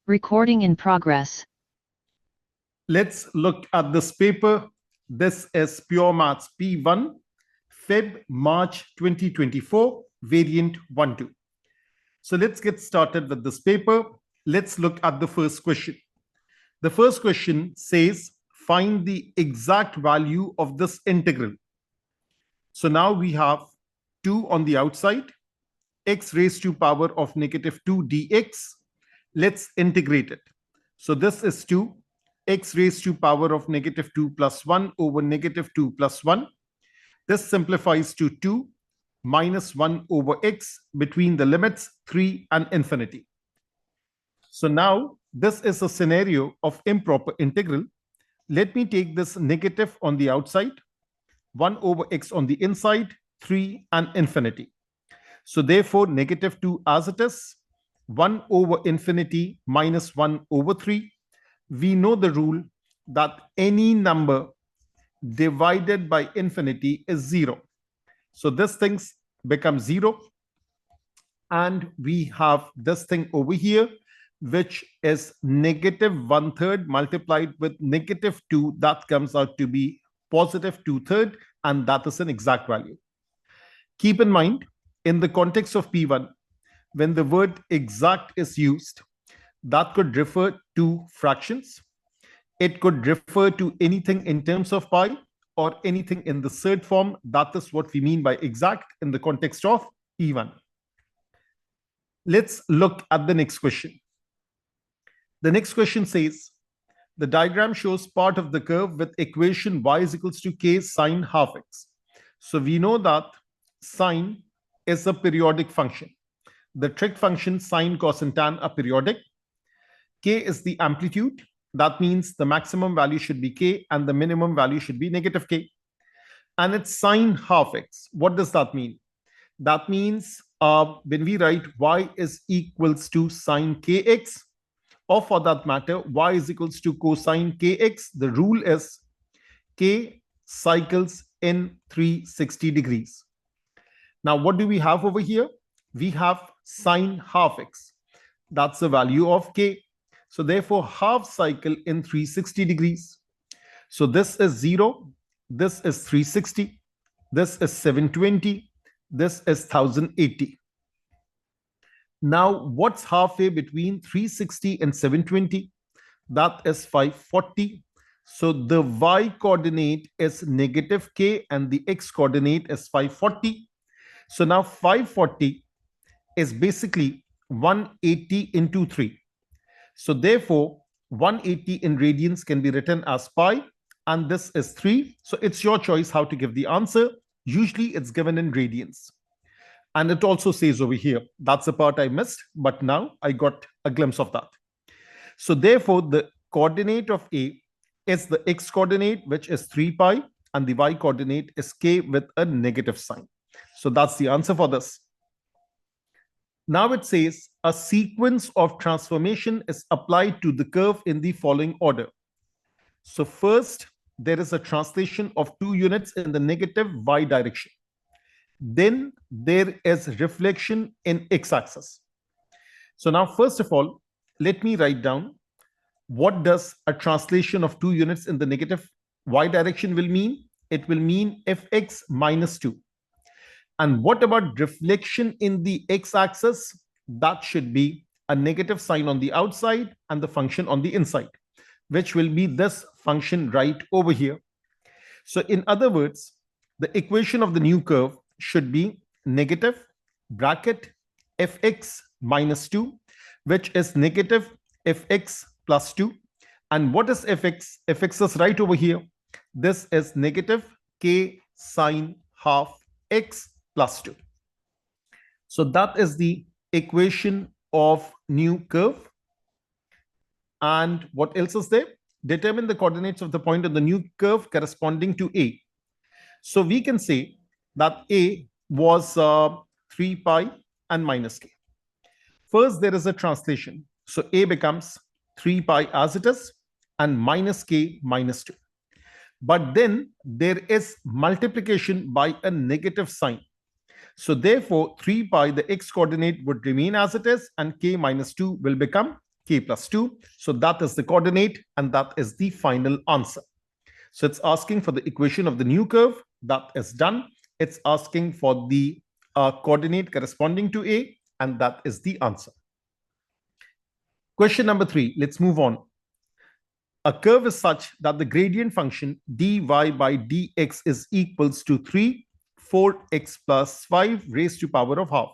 Recording in progress. Let's look at this paper. This is Pure Maths P1, Feb March 2024, variant 1-2. So let's get started with this paper. Let's look at the first question. The first question says, find the exact value of this integral. So now we have 2 on the outside, x raised to power of negative 2 dx. Let's integrate it. So this is 2, x raised to power of negative 2 plus 1 over negative 2 plus 1. This simplifies to 2 minus 1 over x between the limits 3 and infinity. So now this is a scenario of improper integral. Let me take this negative on the outside, 1 over x on the inside, 3 and infinity. So therefore, negative 2 as it is, 1 over infinity minus 1 over 3. We know the rule that any number divided by infinity is 0. So this thing becomes 0. And we have this thing over here, which is negative 1/3 multiplied with negative 2. That comes out to be positive 2/3, and that is an exact value. Keep in mind, in the context of P1, when the word exact is used, that could refer to fractions. It could refer to anything in terms of pi or anything in the third form. That is what we mean by exact in the context of P1. Let's look at the next question. The next question says, the diagram shows part of the curve with equation y is equals to k sine half x. So we know that sine is a periodic function. The trig function sine, cos, and tan are periodic. K is the amplitude. That means the maximum value should be k and the minimum value should be negative k. And it's sine half x. What does that mean? That means when we write y is equals to sine kx, or for that matter, y is equals to cosine kx, the rule is k cycles in 360 degrees. Now, what do we have over here? We have sine half x. That's the value of k. So therefore, half cycle in 360 degrees. So this is 0, this is 360, this is 720, this is 1080. Now, what's halfway between 360 and 720? That is 540. So the y coordinate is negative k and the x coordinate is 540. So now 540 is basically 180 into 3. So therefore, 180 in radians can be written as pi, and this is 3. So it's your choice how to give the answer. Usually it's given in radians. And it also says over here, that's the part I missed, but now I got a glimpse of that. So therefore, the coordinate of A is the x coordinate, which is 3 pi, and the y coordinate is k with a negative sign. So that's the answer for this. Now it says a sequence of transformation is applied to the curve in the following order. So first, there is a translation of 2 units in the negative y direction. Then there is reflection in x-axis. So now, first of all, let me write down what does a translation of 2 units in the negative y direction will mean. It will mean fx minus 2. And what about reflection in the x-axis? That should be a negative sign on the outside and the function on the inside, which will be this function right over here. So in other words, the equation of the new curve should be negative bracket fx minus 2, which is negative fx plus 2. And what is fx? Fx is right over here. This is negative k sine half x plus 2. So that is the equation of new curve. And what else is there? Determine the coordinates of the point on the new curve corresponding to A. So we can say that A was 3 pi and minus k. First, there is a translation. So A becomes 3 pi as it is and minus k minus 2. But then there is multiplication by a negative sign. So therefore, 3 pi, the x coordinate would remain as it is, and k minus 2 will become k k plus 2. So that is the coordinate and that is the final answer. So it's asking for the equation of the new curve. That is done. It's asking for the coordinate corresponding to A, and that is the answer. Question number 3. Let's move on. A curve is such that the gradient function dy by dx is equals to 3, 4x plus 5 raised to power of half.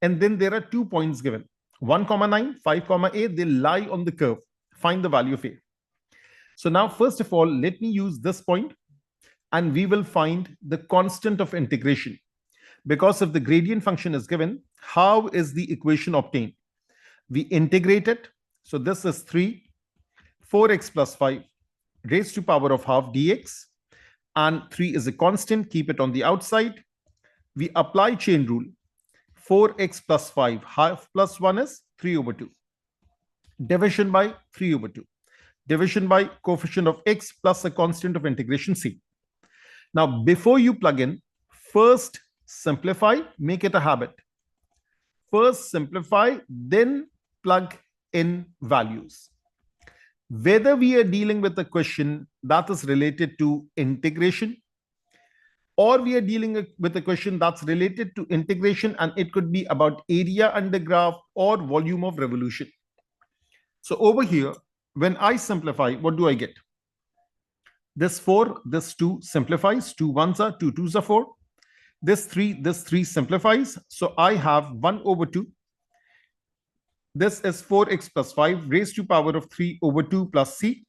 And then there are 2 points given. 1, 9, 5, a, they lie on the curve. Find the value of a. So now, first of all, let me use this point and we will find the constant of integration. Because if the gradient function is given, how is the equation obtained? We integrate it. So this is 3, 4x plus 5 raised to power of half dx. And 3 is a constant. Keep it on the outside. We apply chain rule. 4x plus 5, half plus 1 is 3 over 2. Division by 3 over 2. Division by coefficient of x plus a constant of integration c. Now, before you plug in, first simplify, make it a habit. First simplify, then plug in values. Whether we are dealing with a question that is related to integration, or we are dealing with a question that's related to integration and it could be about area under graph or volume of revolution. So over here, when I simplify, what do I get? This 4, this 2 simplifies. 2 1s are 2 2s are 4. This 3 simplifies. So I have 1 over 2. This is 4x plus 5 raised to power of 3 over 2 plus c.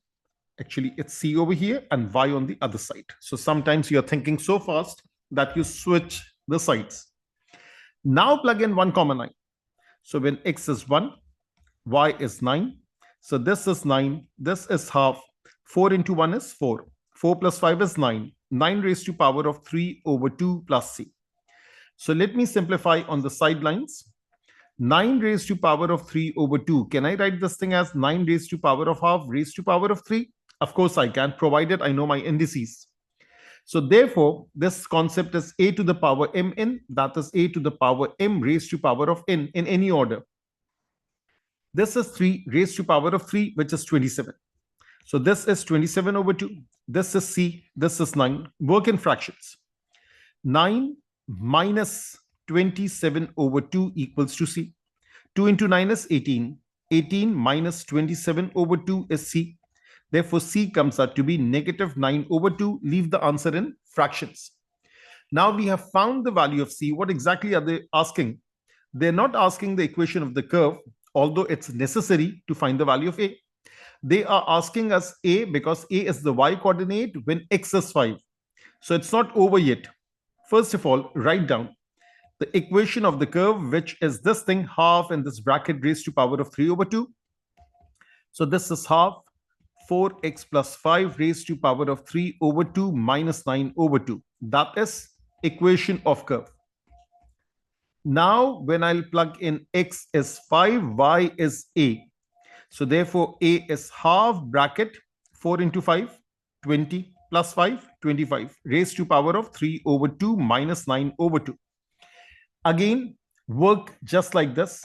Actually, it's c over here and y on the other side. So sometimes you're thinking so fast that you switch the sides. Now plug in 1, 9. So when x is 1, y is 9. So this is 9. This is half. 4 into 1 is 4. 4 plus 5 is 9. 9 raised to power of 3 over 2 plus c. So let me simplify on the sidelines. 9 raised to power of 3 over 2. Can I write this thing as 9 raised to power of half raised to power of 3? Of course I can, provided I know my indices. So therefore, this concept is a to the power mn, that is a to the power m raised to power of n in any order. This is 3 raised to power of 3, which is 27. So this is 27 over 2. This is c, this is 9. Work in fractions. 9 minus 27 over 2 equals to c. 2 into 9 is 18. 18 minus 27 over 2 is c. Therefore, c comes out to be negative 9 over 2. Leave the answer in fractions. Now we have found the value of c. What exactly are they asking? They're not asking the equation of the curve, although it's necessary to find the value of a. They are asking us a because a is the y coordinate when x is 5. So it's not over yet. First of all, write down the equation of the curve, which is this thing, half in this bracket raised to power of 3 over 2. So this is half 4x plus 5 raised to power of 3 over 2 minus 9 over 2. That is equation of curve. Now, when I'll plug in x is 5, y is a. So therefore, a is half bracket 4 into 5, 20 plus 5, 25 raised to power of 3 over 2 minus 9 over 2. Again, work just like this.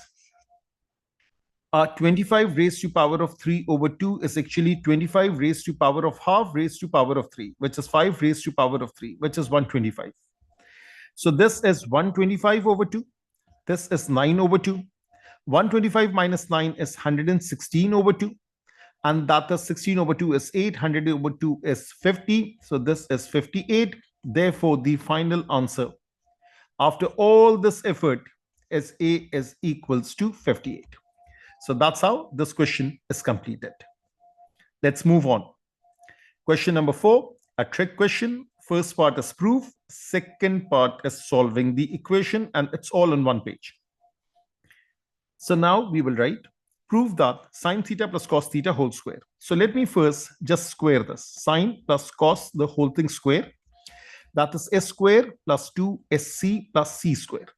25 raised to power of 3 over 2 is actually 25 raised to power of half raised to power of 3, which is 5 raised to power of 3, which is 125. So this is 125 over 2. This is 9 over 2. 125 minus 9 is 116 over 2. And that is 16 over 2 is 8. 100 over 2 is 50. So this is 58. Therefore, the final answer after all this effort is a is equals to 58. So that's how this question is completed. Let's move on. Question number 4, a trick question. First part is proof. Second part is solving the equation, and it's all on one page. So now we will write, prove that sine theta plus cos theta whole square. So let me first just square this. Sine plus cos, the whole thing square. That is s square plus 2sc plus c square.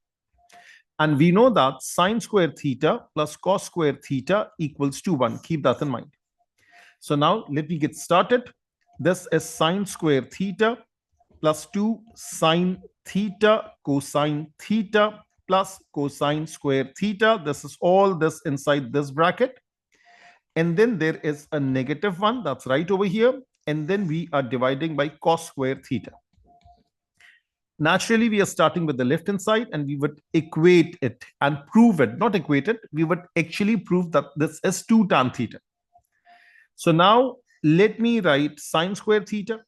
And we know that sine square theta plus cos square theta equals to 1. Keep that in mind. So now let me get started. This is sine square theta plus 2 sine theta cosine theta plus cosine square theta. This is all this inside this bracket. and then there is a negative 1, that's right over here, and then we are dividing by cos square theta. Naturally, we are starting with the left hand side and we would equate it and prove it, not equate it, we would actually prove that this is 2 tan theta. So now let me write sine square theta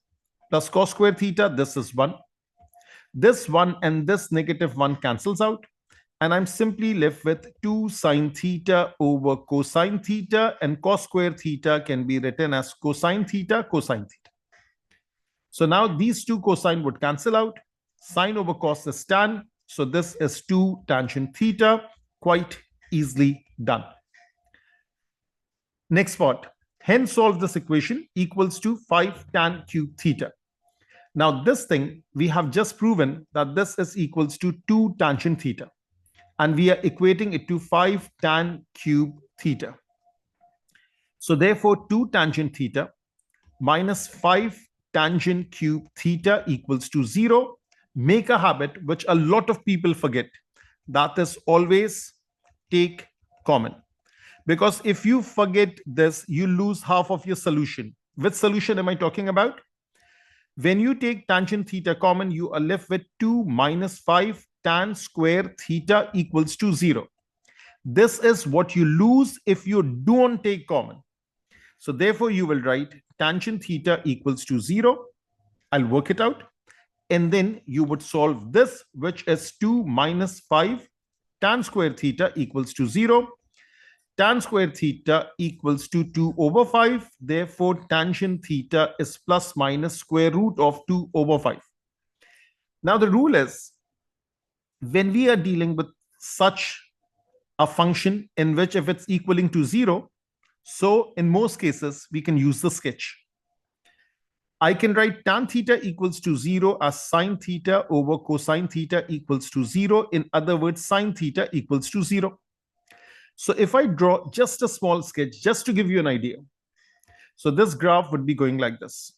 plus cos square theta, this is 1. This 1 and this negative 1 cancels out, and I'm simply left with 2 sine theta over cosine theta, and cos square theta can be written as cosine theta, cosine theta. So now these two cosine would cancel out. Sine over cos is tan. So this is 2 tangent theta, quite easily done. Next part, hence solve this equation equals to 5 tan cube theta. Now this thing, we have just proven that this is equals to 2 tangent theta. And we are equating it to 5 tan cube theta. So therefore 2 tangent theta minus 5 tangent cube theta equals to 0. Make a habit which a lot of people forget. That is always take common. Because if you forget this, you lose half of your solution. Which solution am I talking about? When you take tangent theta common, you are left with 2 minus 5 tan square theta equals to 0. This is what you lose if you don't take common. So therefore, you will write tangent theta equals to 0. I'll work it out. And then you would solve this, which is 2 minus 5 tan square theta equals to 0. Tan square theta equals to 2 over 5. Therefore, tangent theta is plus minus square root of 2 over 5. Now, the rule is, when we are dealing with such a function in which if it's equaling to 0, so in most cases, we can use the sketch. I can write tan theta equals to 0 as sine theta over cosine theta equals to 0. In other words, sine theta equals to 0. So if I draw just a small sketch, just to give you an idea. So this graph would be going like this.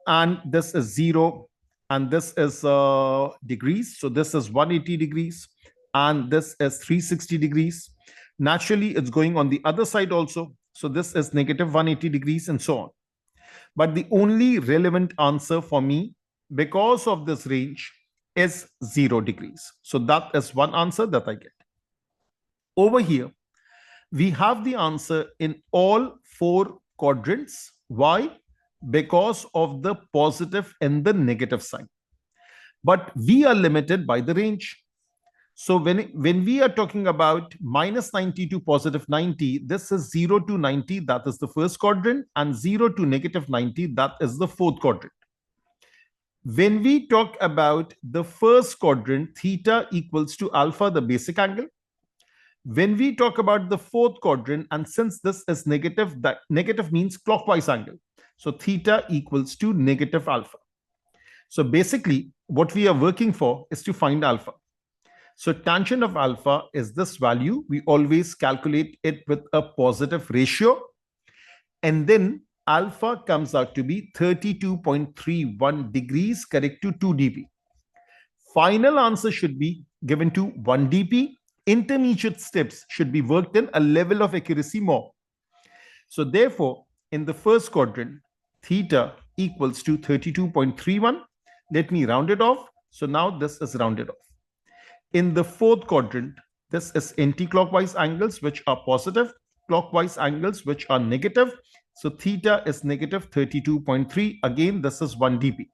And this is 0. And this is degrees. So this is 180 degrees. And this is 360 degrees. Naturally, it's going on the other side also. So this is negative 180 degrees and so on. But the only relevant answer for me, because of this range, is 0 degrees. So that is one answer that I get. Over here, we have the answer in all 4 quadrants. Why? Because of the positive and the negative sign. But we are limited by the range. So when we are talking about minus 90 to positive 90, this is 0 to 90, that is the first quadrant, and 0 to negative 90, that is the fourth quadrant. When we talk about the first quadrant, theta equals to alpha, the basic angle. When we talk about the fourth quadrant, and since this is negative, that negative means clockwise angle. So theta equals to negative alpha. So basically, what we are working for is to find alpha. So tangent of alpha is this value. We always calculate it with a positive ratio. And then alpha comes out to be 32.31 degrees, correct to 2 dp. Final answer should be given to 1 dp. Intermediate steps should be worked in a level of accuracy more. So therefore, in the first quadrant, theta equals to 32.31. Let me round it off. So now this is rounded off. In the fourth quadrant, this is anti-clockwise angles, which are positive, clockwise angles, which are negative. So theta is negative 32.3. Again, this is 1 dp.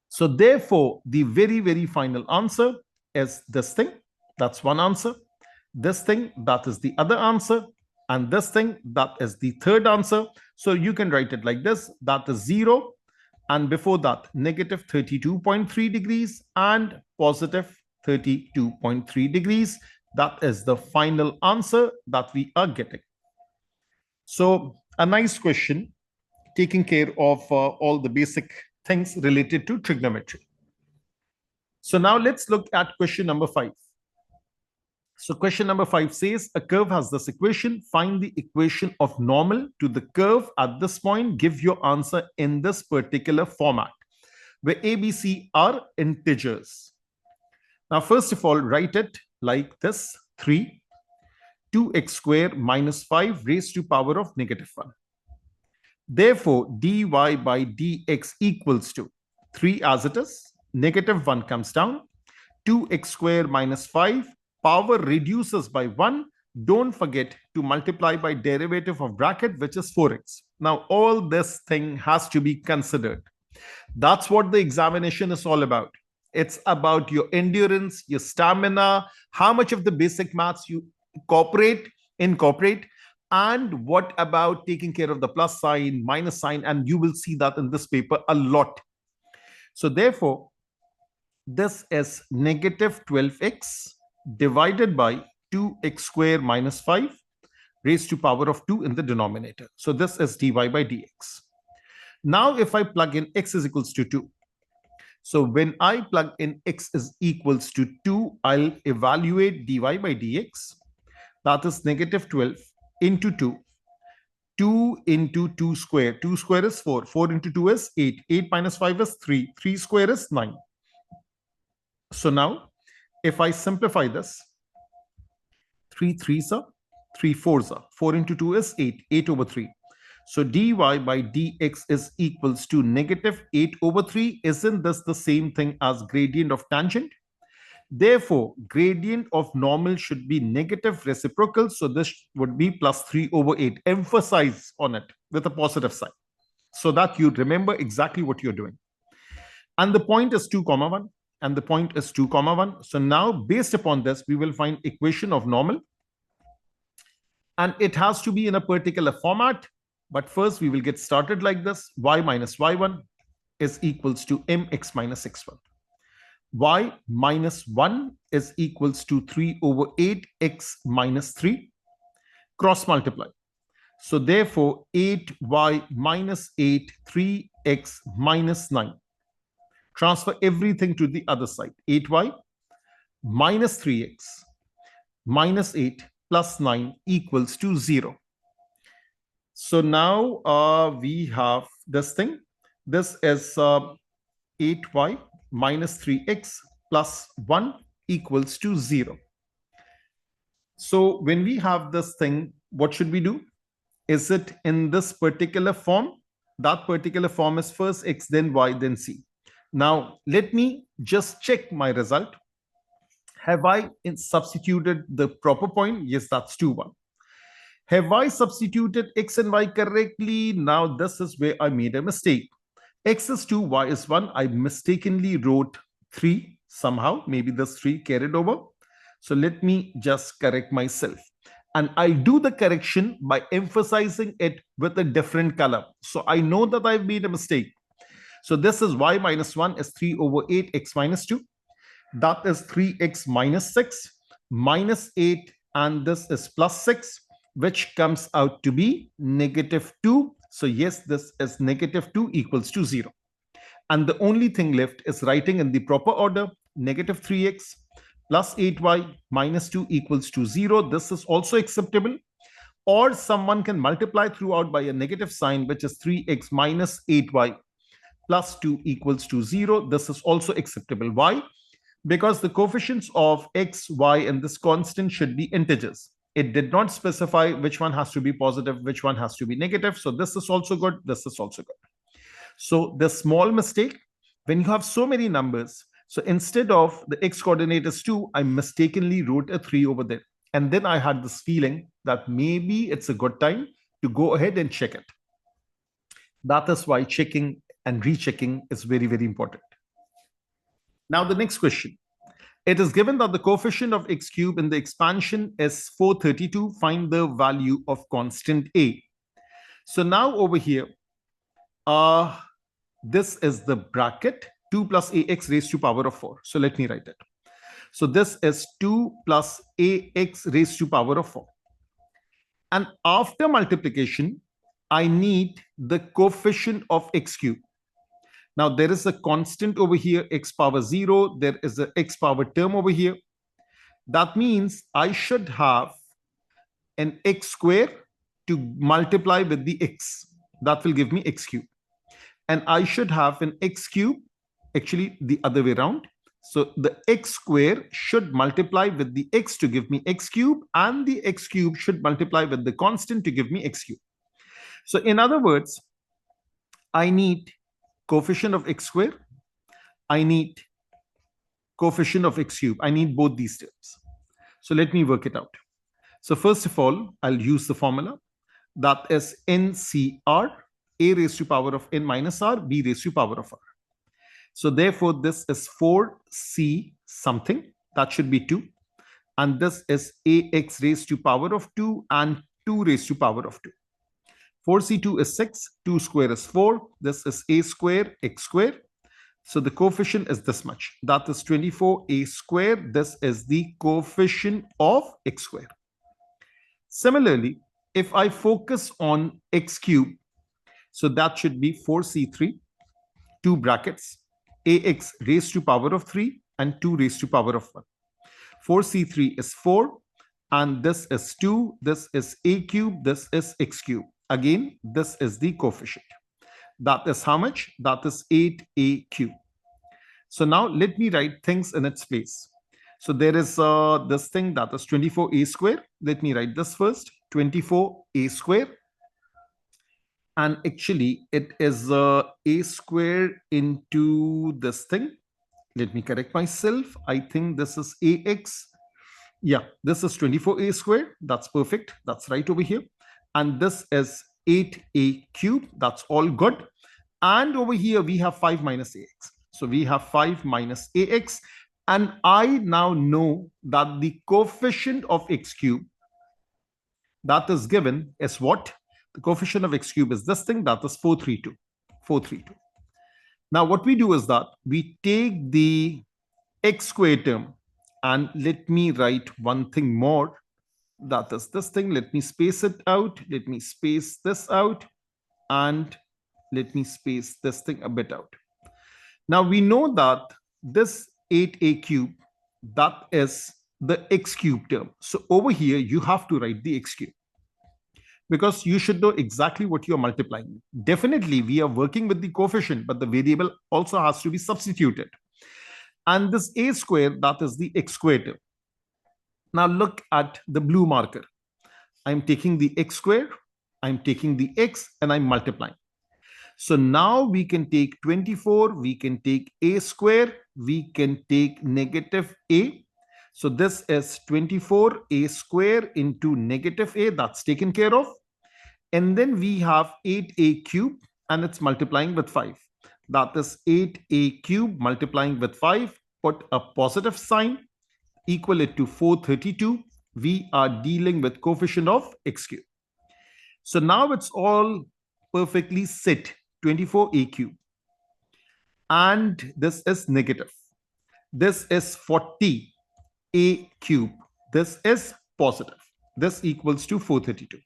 So therefore, the very, very final answer is this thing. That's one answer. This thing, that is the other answer. And this thing, that is the third answer. So you can write it like this. That is 0. And before that, negative 32.3 degrees and positive 32.3 degrees. That is the final answer that we are getting. So a nice question, taking care of all the basic things related to trigonometry. So now let's look at question number 5. So question number 5 says a curve has this equation. Find the equation of normal to the curve at this point. Give your answer in this particular format, where A, B, C are integers. Now, first of all, write it like this: 3, 2x square minus 5 raised to power of negative 1. Therefore, dy by dx equals to 3 as it is, negative 1 comes down, 2x square minus 5, power reduces by 1. Don't forget to multiply by derivative of bracket, which is 4x. Now, all this thing has to be considered. That's what the examination is all about. It's about your endurance, your stamina, how much of the basic maths you incorporate, and what about taking care of the plus sign, minus sign, and you will see that in this paper a lot. So therefore, this is negative 12x divided by 2x square minus 5 raised to power of 2 in the denominator. So this is dy by dx. Now, if I plug in x is equals to 2, so when I plug in x is equals to 2, I'll evaluate dy by dx. That is negative 12 into 2. 2 into 2 square. 2 square is 4. 4 into 2 is 8. 8 minus 5 is 3. 3 square is 9. So now, if I simplify this, 3 3s are 3 4s are. 4 into 2 is 8. 8 over 3. So dy by dx is equals to negative 8 over 3. Isn't this the same thing as gradient of tangent? Therefore, gradient of normal should be negative reciprocal. So this would be plus 3 over 8. Emphasize on it with a positive sign so that you remember exactly what you're doing. And the point is 2 comma 1. And the point is 2 comma 1. So now, based upon this, we will find equation of normal. And it has to be in a particular format. But first, we will get started like this. Y minus y1 is equals to mx minus x1. Y minus 1 is equals to 3 over 8x minus 3. Cross multiply. So therefore, 8y minus 8, 3x minus 9. Transfer everything to the other side. 8y minus 3x minus 8 plus 9 equals to 0. So now we have this thing. This is 8y minus 3x plus 1 equals to 0. So when we have this thing, what should we do? Is it in this particular form? That particular form is first x, then y, then c. Now, let me just check my result. Have I substituted the proper point? Yes, that's 2, 1. Have I substituted x and y correctly? Now, this is where I made a mistake. X is 2, y is 1. I mistakenly wrote 3 somehow. Maybe this 3 carried over. So let me just correct myself. And I'll do the correction by emphasizing it with a different color. So I know that I've made a mistake. So this is y minus 1 is 3 over 8 x minus 2. That is 3x minus 6 minus 8. And this is plus 6. Which comes out to be negative 2. So yes, this is negative 2 equals to 0. And the only thing left is writing in the proper order, negative 3x plus 8y minus 2 equals to 0. This is also acceptable. Or someone can multiply throughout by a negative sign, which is 3x minus 8y plus 2 equals to 0. This is also acceptable. Why? Because the coefficients of x, y, and this constant should be integers. It did not specify which one has to be positive, which one has to be negative. So this is also good. This is also good. So the small mistake, when you have so many numbers, so instead of the x coordinate is 2, I mistakenly wrote a 3 over there. And then I had this feeling that maybe it's a good time to go ahead and check it. That is why checking and rechecking is very, very important. Now the next question. It is given that the coefficient of x cube in the expansion is 432. Find the value of constant a. So now over here, this is the bracket 2 plus ax raised to power of 4. So let me write it. So this is 2 plus ax raised to power of 4. And after multiplication, I need the coefficient of x cube. Now, there is a constant over here, x power 0. There is an x power term over here. That means I should have an x square to multiply with the x. That will give me x cube. And I should have an x cube, actually the other way around. So the x square should multiply with the x to give me x cube, and the x cube should multiply with the constant to give me x cube. So in other words, I need coefficient of x square, I need coefficient of x cube. I need both these terms. So let me work it out. So first of all, I'll use the formula that is NCR, a raised to power of n minus r, b raised to power of r. So therefore, this is 4c something, that should be 2. And this is ax raised to power of 2 and 2 raised to power of 2. 4c2 is 6, 2 square is 4. This is a square, x square. So the coefficient is this much. That is 24a square. This is the coefficient of x square. Similarly, if I focus on x cube, so that should be 4c3, 2 brackets, ax raised to power of 3 and 2 raised to power of 1. 4c3 is 4, and this is 2, this is a cube, this is x cube. Again, this is the coefficient. That is how much? That is 8a cube. So now let me write things in its place. So there is this thing that is 24a square. Let me write this first, 24a square. And actually it is a square into this thing. Let me correct myself. I think this is ax. Yeah, this is 24a square. That's perfect. That's right over here. And this is 8a cube. That's all good. And over here we have 5 minus ax. So we have 5 minus ax. And I now know that the coefficient of x cube that is given is what? The coefficient of x cube is this thing, that is 432. 432. Now what we do is that we take the x square term, and let me write one thing more. That is this thing. Let me space it out. Let me space this out. And let me space this thing a bit out. Now we know that this 8a cube, that is the x cube term. So over here, you have to write the x cube, because you should know exactly what you're multiplying. Definitely, we are working with the coefficient, but the variable also has to be substituted. And this a square, that is the x square term. Now look at the blue marker. I'm taking the x square, I'm taking the x, and I'm multiplying. So now we can take 24, we can take a square, we can take negative a. So this is 24a square into negative a, that's taken care of. And then we have 8a cube, and it's multiplying with 5. That is 8a cube multiplying with 5. Put a positive sign, equal it to 432. We are dealing with coefficient of x cube. So now it's all perfectly set, 24a cube. And this is negative. This is 40a cube. This is positive. This equals to 432.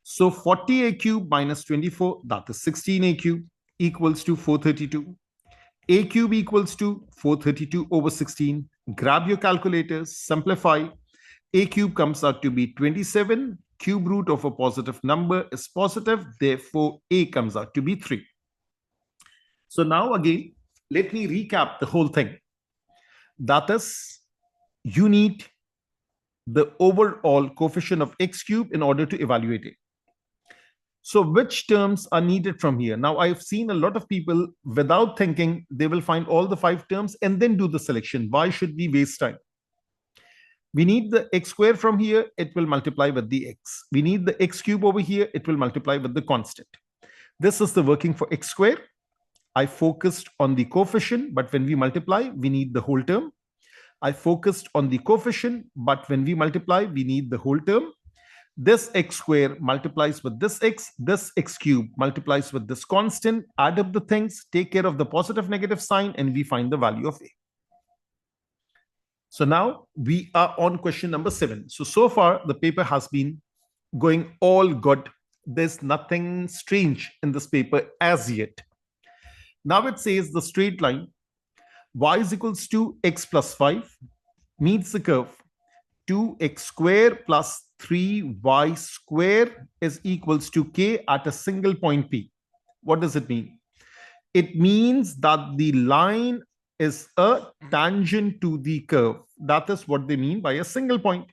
So 40a cube minus 24, that is 16a cube, equals to 432. A cube equals to 432 over 16. Grab your calculators, simplify. A cube comes out to be 27. Cube root of a positive number is positive. Therefore, a comes out to be 3. So now again, let me recap the whole thing. That is, you need the overall coefficient of x cube in order to evaluate it. So which terms are needed from here? Now, I've seen a lot of people, without thinking, they will find all the 5 terms and then do the selection. Why should we waste time? We need the x square from here, it will multiply with the x. We need the x cube over here, it will multiply with the constant. This is the working for x square. I focused on the coefficient, but when we multiply, we need the whole term. I focused on the coefficient, but when we multiply, we need the whole term. This x square multiplies with this x cube multiplies with this constant. Add up the things, take care of the positive negative sign, and we find the value of a. So now we are on question number 7. So far the paper has been going all good. There's nothing strange in this paper as yet. Now it says the straight line y is equals to x plus 5 meets the curve 2x square plus 3y square is equals to k at a single point P. What does it mean? It means that the line is a tangent to the curve. That is what they mean by a single point.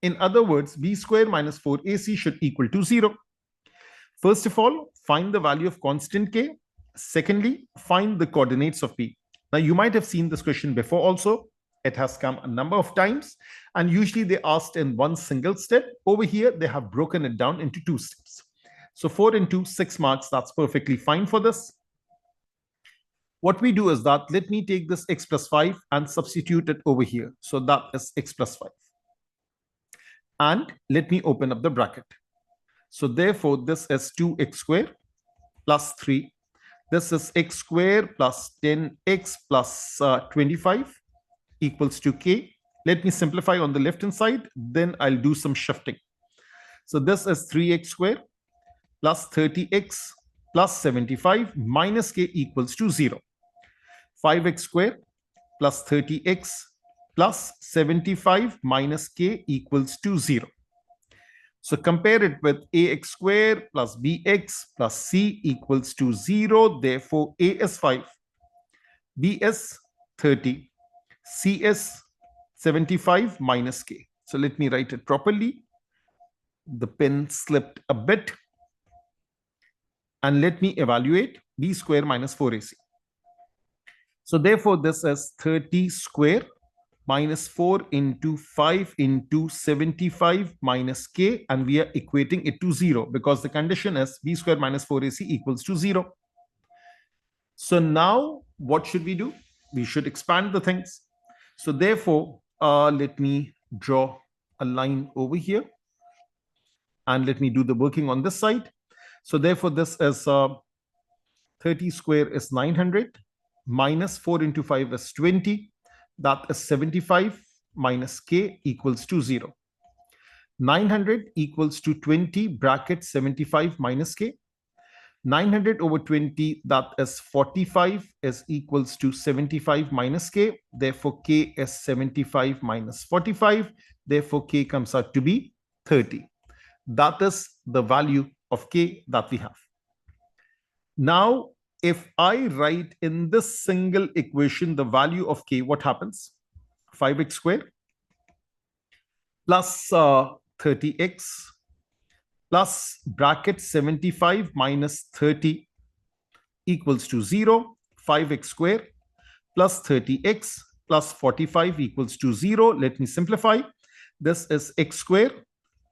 In other words, b square minus 4ac should equal to 0. First of all, find the value of constant k. Secondly, find the coordinates of p. Now, you might have seen this question before also. It has come a number of times, and usually they asked in one single step. Over here, they have broken it down into 2 steps. So 4 into 6 marks, that's perfectly fine for this. What we do is that, let me take this x plus 5 and substitute it over here. So that is x plus 5. And let me open up the bracket. So therefore, this is 2x square plus 3. This is x square plus 10x plus 25 equals to k. Let me simplify on the left-hand side, then I'll do some shifting. So this is 3x square plus 30x plus 75 minus k equals to 0. 5x square plus 30x plus 75 minus k equals to 0. So compare it with ax square plus bx plus c equals to 0. Therefore, a is 5, b is 30, c is 75 minus k. So let me write it properly. The pen slipped a bit. And let me evaluate b square minus 4ac. So therefore, this is 30 square minus 4 into 5 into 75 minus k, and we are equating it to 0 because the condition is b square minus 4ac equals to 0. So now what should we do? We should expand the things. So therefore, let me draw a line over here, and let me do the working on this side. So therefore, this is 30 square is 900 minus 4 into 5 is 20. That is 75 minus k equals to 0. 900 equals to 20 bracket 75 minus k. 900 over 20, that is 45, is equals to 75 minus k. Therefore, k is 75 minus 45. Therefore, k comes out to be 30. That is the value of k that we have. Now, if I write in this single equation the value of k, what happens? 5x square plus 30x plus bracket 75 minus 30 equals to 0. 5x square plus 30x plus 45 equals to 0. Let me simplify. This is x square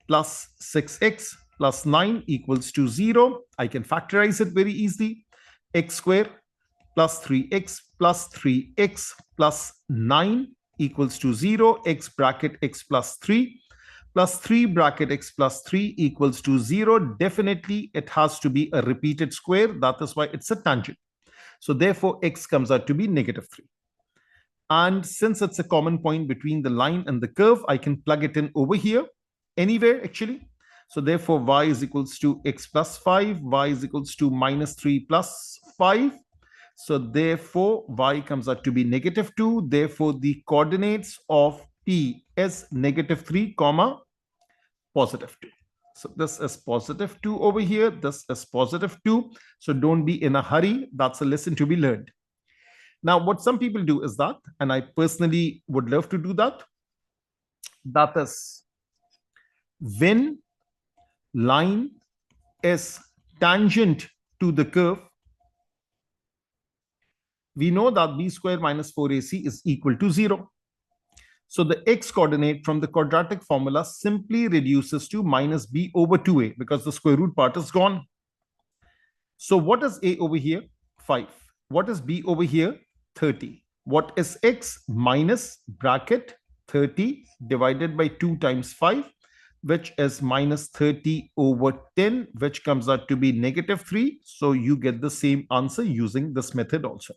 plus 6x plus 9 equals to 0. I can factorize it very easily. X square plus 3x plus 3x plus 9 equals to 0. X bracket x plus 3 plus 3 bracket x plus 3 equals to 0. Definitely, it has to be a repeated square. That is why it's a tangent. So therefore, x comes out to be negative 3. And since it's a common point between the line and the curve, I can plug it in over here, anywhere actually. So therefore, y is equals to x plus 5, y is equals to minus 3 plus 5. So therefore, y comes out to be negative 2. Therefore, the coordinates of p is negative 3, comma, positive 2. So this is positive 2 over here. This is positive 2. So don't be in a hurry. That's a lesson to be learned. Now, what some people do is that, and I personally would love to do that, that is when line is tangent to the curve, we know that b square minus 4ac is equal to 0. So the x coordinate from the quadratic formula simply reduces to minus b over 2a because the square root part is gone. So what is a over here? 5. What is b over here? 30. What is x? Minus bracket 30 divided by 2 times 5, which is minus 30 over 10, which comes out to be negative 3. So you get the same answer using this method also.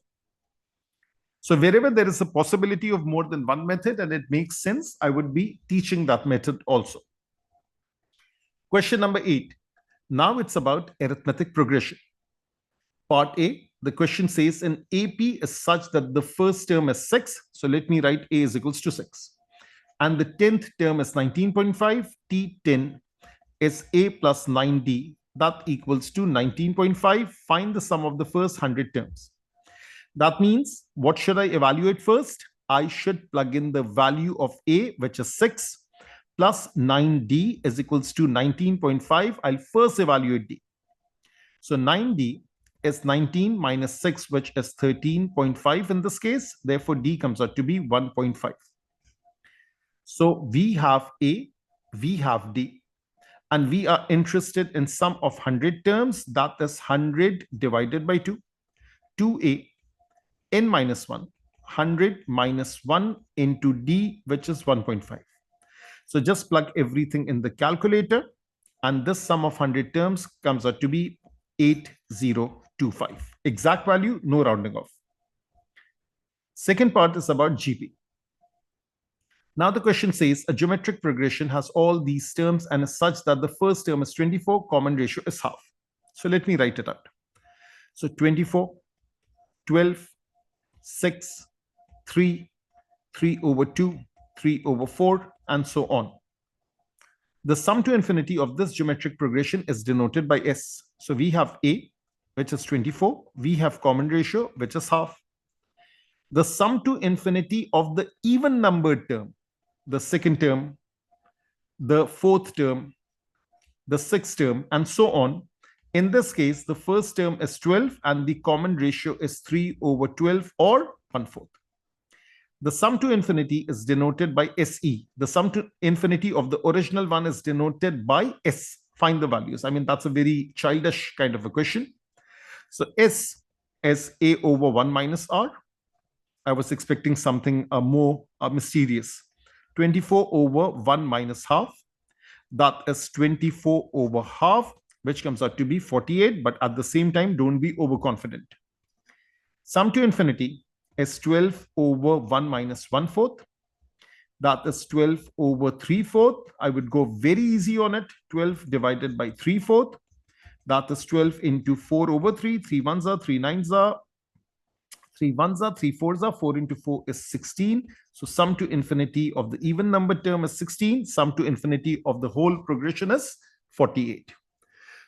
So wherever there is a possibility of more than one method and it makes sense, I would be teaching that method also. Question number 8. Now it's about arithmetic progression. Part A, the question says an AP is such that the first term is 6. So let me write A is equals to 6. And the 10th term is 19.5. T10 is A plus 9D. That equals to 19.5. Find the sum of the first 100 terms. That means what should I evaluate first? I should plug in the value of A, which is 6, plus 9D is equals to 19.5. I'll first evaluate D. So 9D is 19 minus 6, which is 13.5 in this case. Therefore, D comes out to be 1.5. So we have A, we have D, and we are interested in sum of 100 terms. That is 100 divided by 2. 2A n minus 1, 100 minus 1 into D, which is 1.5. So just plug everything in the calculator, and this sum of 100 terms comes out to be 8025. Exact value, no rounding off. Second part is about GP. Now the question says a geometric progression has all these terms and is such that the first term is 24, common ratio is half. So let me write it out. So 24, 12, 6, 3, 3 over 2, 3 over 4, and so on. The sum to infinity of this geometric progression is denoted by S. So we have A, which is 24. We have common ratio, which is half. The sum to infinity of the even numbered term, the second term, the fourth term, the sixth term, and so on. In this case, the first term is 12 and the common ratio is 3 over 12 or 1/4. The sum to infinity is denoted by SE. The sum to infinity of the original one is denoted by S. Find the values. I mean, that's a very childish kind of a question. So S is A over 1 minus R. I was expecting something more mysterious. 24 over 1 minus half. That is 24 over half, which comes out to be 48. But at the same time, don't be overconfident. Sum to infinity is 12 over 1 minus 1/4. That is 12 over 3/4. I would go very easy on it. 12 divided by 3/4. That is 12 into 4 over 3. 3 ones are, 3 nines are, 3 ones are, 3 fours are, 4 into 4 is 16. So sum to infinity of the even number term is 16. Sum to infinity of the whole progression is 48.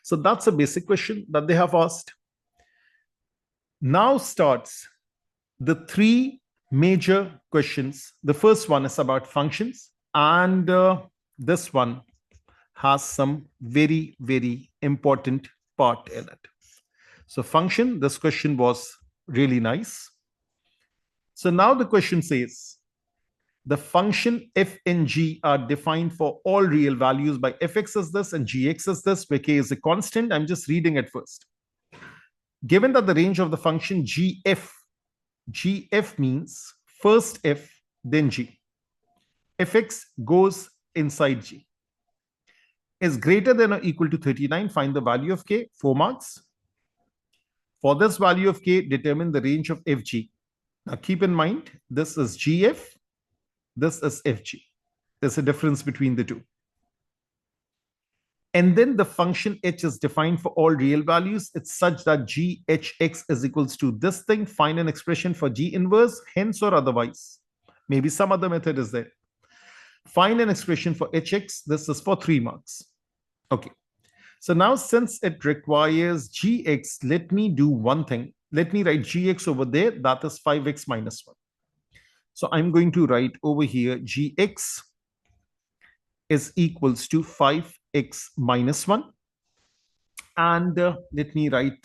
So that's a basic question that they have asked. Now starts the three major questions. The first one is about functions, and this one has some very, very important part in it. So function, this question was really nice. So now the question says, the function f and g are defined for all real values by fx is this and gx is this, where k is a constant. I'm just reading it first. Given that the range of the function gf means first f, then g. fx goes inside g. Is greater than or equal to 39, find the value of k, 4 marks. For this value of k, determine the range of fg. Now keep in mind, this is gf, this is fg. There's a difference between the two. And then the function h is defined for all real values. It's such that GHX is equals to this thing. Find an expression for G inverse, hence or otherwise. Maybe some other method is there. Find an expression for HX. This is for 3 marks. Okay. So now since it requires GX, let me do one thing. Let me write GX over there. That is 5x minus 1. So I'm going to write over here GX is equals to 5x minus 1. And let me write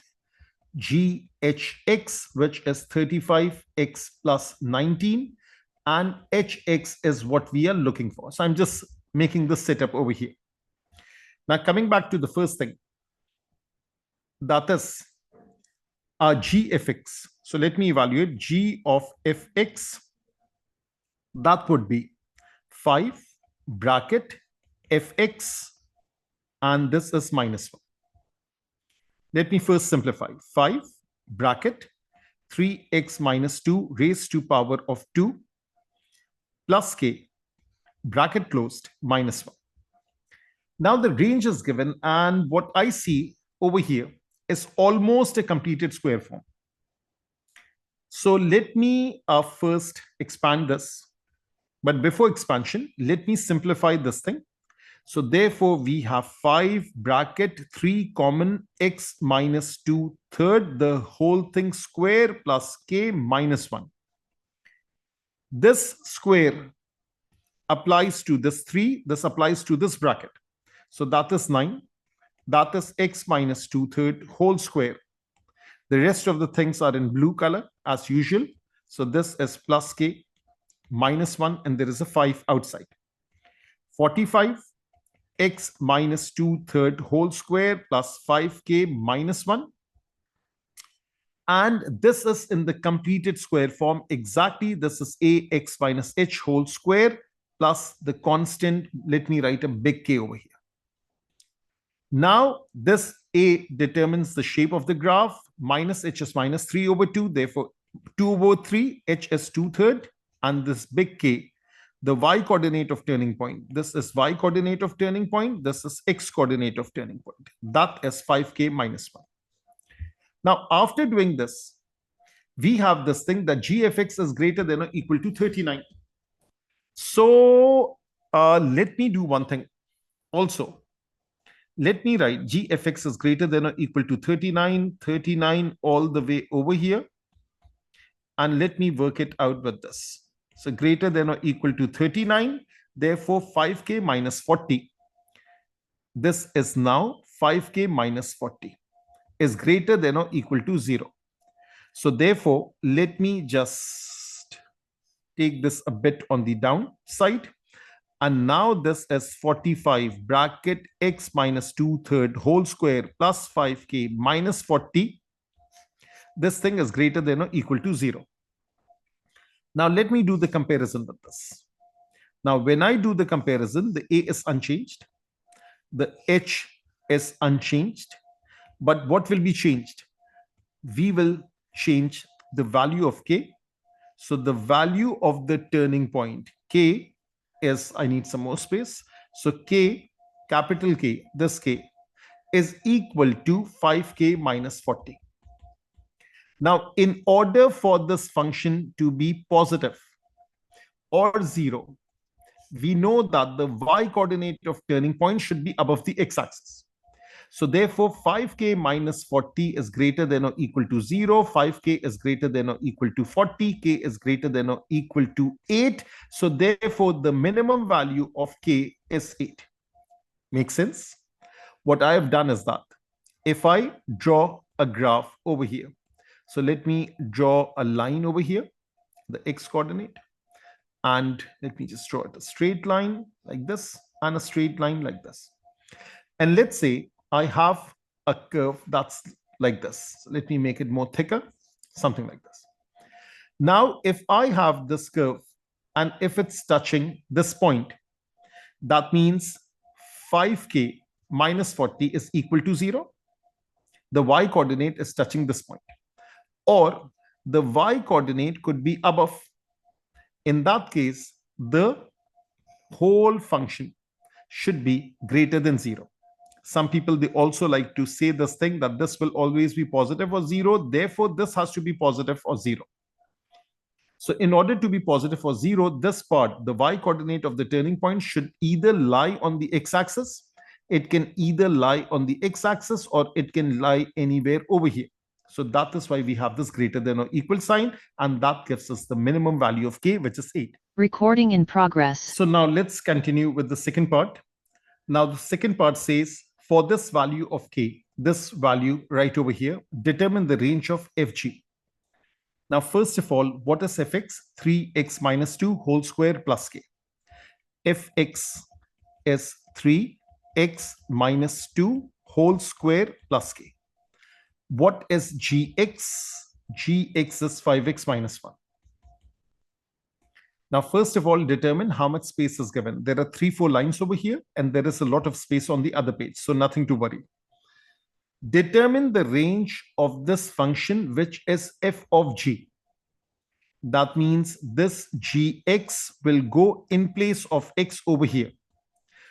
GHX, which is 35x plus 19. And HX is what we are looking for. So I'm just making this setup over here. Now coming back to the first thing, that is GFX. So let me evaluate G of fx. That would be 5 bracket fx, and this is minus 1. Let me first simplify. 5 bracket 3x minus 2 raised to power of 2 plus k, bracket closed, minus 1. Now the range is given, and what I see over here is almost a completed square form. So let me first expand this. But before expansion, let me simplify this thing. So therefore, we have 5 bracket 3 common x minus 2 third, the whole thing square plus k minus 1. This square applies to this 3, this applies to this bracket. So that is 9. That is x minus 2 third whole square. The rest of the things are in blue color as usual. So this is plus k minus 1, and there is a 5 outside. 45 x minus 2 third whole square plus 5k minus 1. And this is in the completed square form exactly. This is ax minus h whole square plus the constant. Let me write a big K over here. Now this a determines the shape of the graph. Minus h is minus 3 over 2. Therefore, 2 over 3, h is 2 third. And this big K, the y coordinate of turning point. This is y coordinate of turning point. This is x coordinate of turning point. That is 5k minus 1. Now, after doing this, we have this thing that g of x is greater than or equal to 39. So let me do one thing also. Let me write g of x is greater than or equal to 39, 39 all the way over here. And let me work it out with this. So greater than or equal to 39, therefore 5k minus 40. This is now 5k minus 40 is greater than or equal to 0. So therefore, let me just take this a bit on the downside. And now this is 45 bracket x minus 2 third whole square plus 5k minus 40. This thing is greater than or equal to 0. Now let me do the comparison with this. Now when I do the comparison, the a is unchanged, the h is unchanged, but what will be changed? We will change the value of k. So the value of the turning point k is, I need some more space. So k, capital K, this k is equal to 5k minus 40. Now, in order for this function to be positive or 0, we know that the y coordinate of turning point should be above the x-axis. So therefore, 5k minus 40 is greater than or equal to 0. 5k is greater than or equal to 40. K is greater than or equal to 8. So therefore, the minimum value of k is 8. Makes sense? What I have done is that if I draw a graph over here, so let me draw a line over here, the x coordinate, and let me just draw it a straight line like this and a straight line like this. And let's say I have a curve that's like this. So let me make it more thicker, something like this. Now, if I have this curve and if it's touching this point, that means 5k minus 40 is equal to 0. The y coordinate is touching this point. Or the y coordinate could be above. In that case, the whole function should be greater than 0. Some people, they also like to say this thing that this will always be positive or 0. Therefore, this has to be positive or 0. So in order to be positive or 0, this part, the y coordinate of the turning point should either lie on the x-axis. It can either lie on the x-axis or it can lie anywhere over here. So that is why we have this greater than or equal sign, and that gives us the minimum value of k, which is 8. Recording in progress. So now let's continue with the second part. Now the second part says, for this value of k, this value right over here, determine the range of fg. Now, first of all, what is fx? 3x minus 2 whole square plus k. Fx is 3x minus 2 whole square plus k. What is gx? Gx is 5x minus 1. Now, first of all, determine how much space is given. There are 3-4 lines over here, and there is a lot of space on the other page, so nothing to worry. Determine the range of this function, which is f of g. That means this gx will go in place of x over here.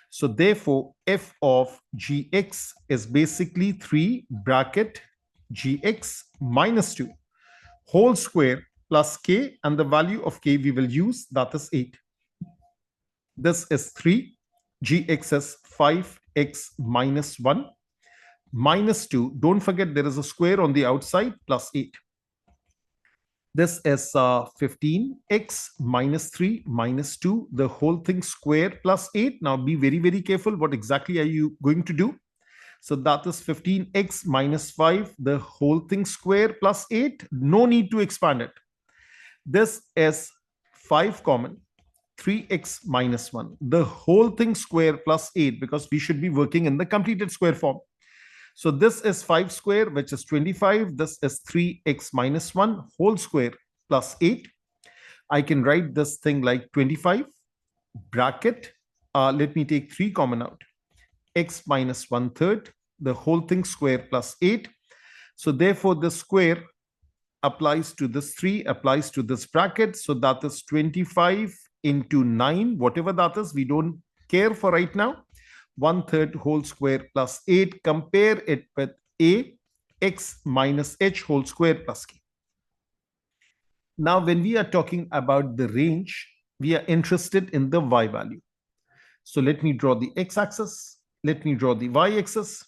So therefore, f of gx is basically 3 bracket gx minus 2 whole square plus k, and the value of k we will use, that is 8. This is 3 gx as 5x minus 1 minus 2. Don't forget there is a square on the outside plus 8. This is 15x minus 3 minus 2, the whole thing square plus 8. Now be very, very careful. What exactly are you going to do? So that is 15x minus 5, the whole thing square plus 8. No need to expand it. This is 5 common, 3x minus 1, the whole thing square plus 8, because we should be working in the completed square form. So this is 5 square, which is 25. This is 3x minus 1 whole square plus 8. I can write this thing like 25 bracket. Let me take 3 common out. X minus 1/3, the whole thing square plus 8. So therefore, the square applies to this 3, applies to this bracket. So that is 25 into 9, whatever that is, we don't care for right now. 1/3 whole square plus 8. Compare it with a x minus h whole square plus k. Now, when we are talking about the range, we are interested in the y value. So let me draw the x-axis. Let me draw the y-axis.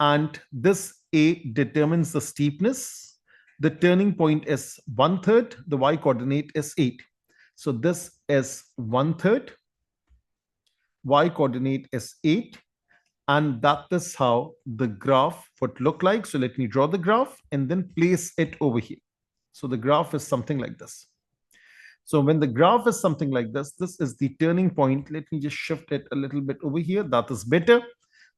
And this a determines the steepness. The turning point is 1/3. The y coordinate is 8. So this is 1/3. Y coordinate is 8. And that is how the graph would look like. So let me draw the graph and then place it over here. So the graph is something like this. So when the graph is something like this is the turning point. Let me just shift it a little bit over here. That is better.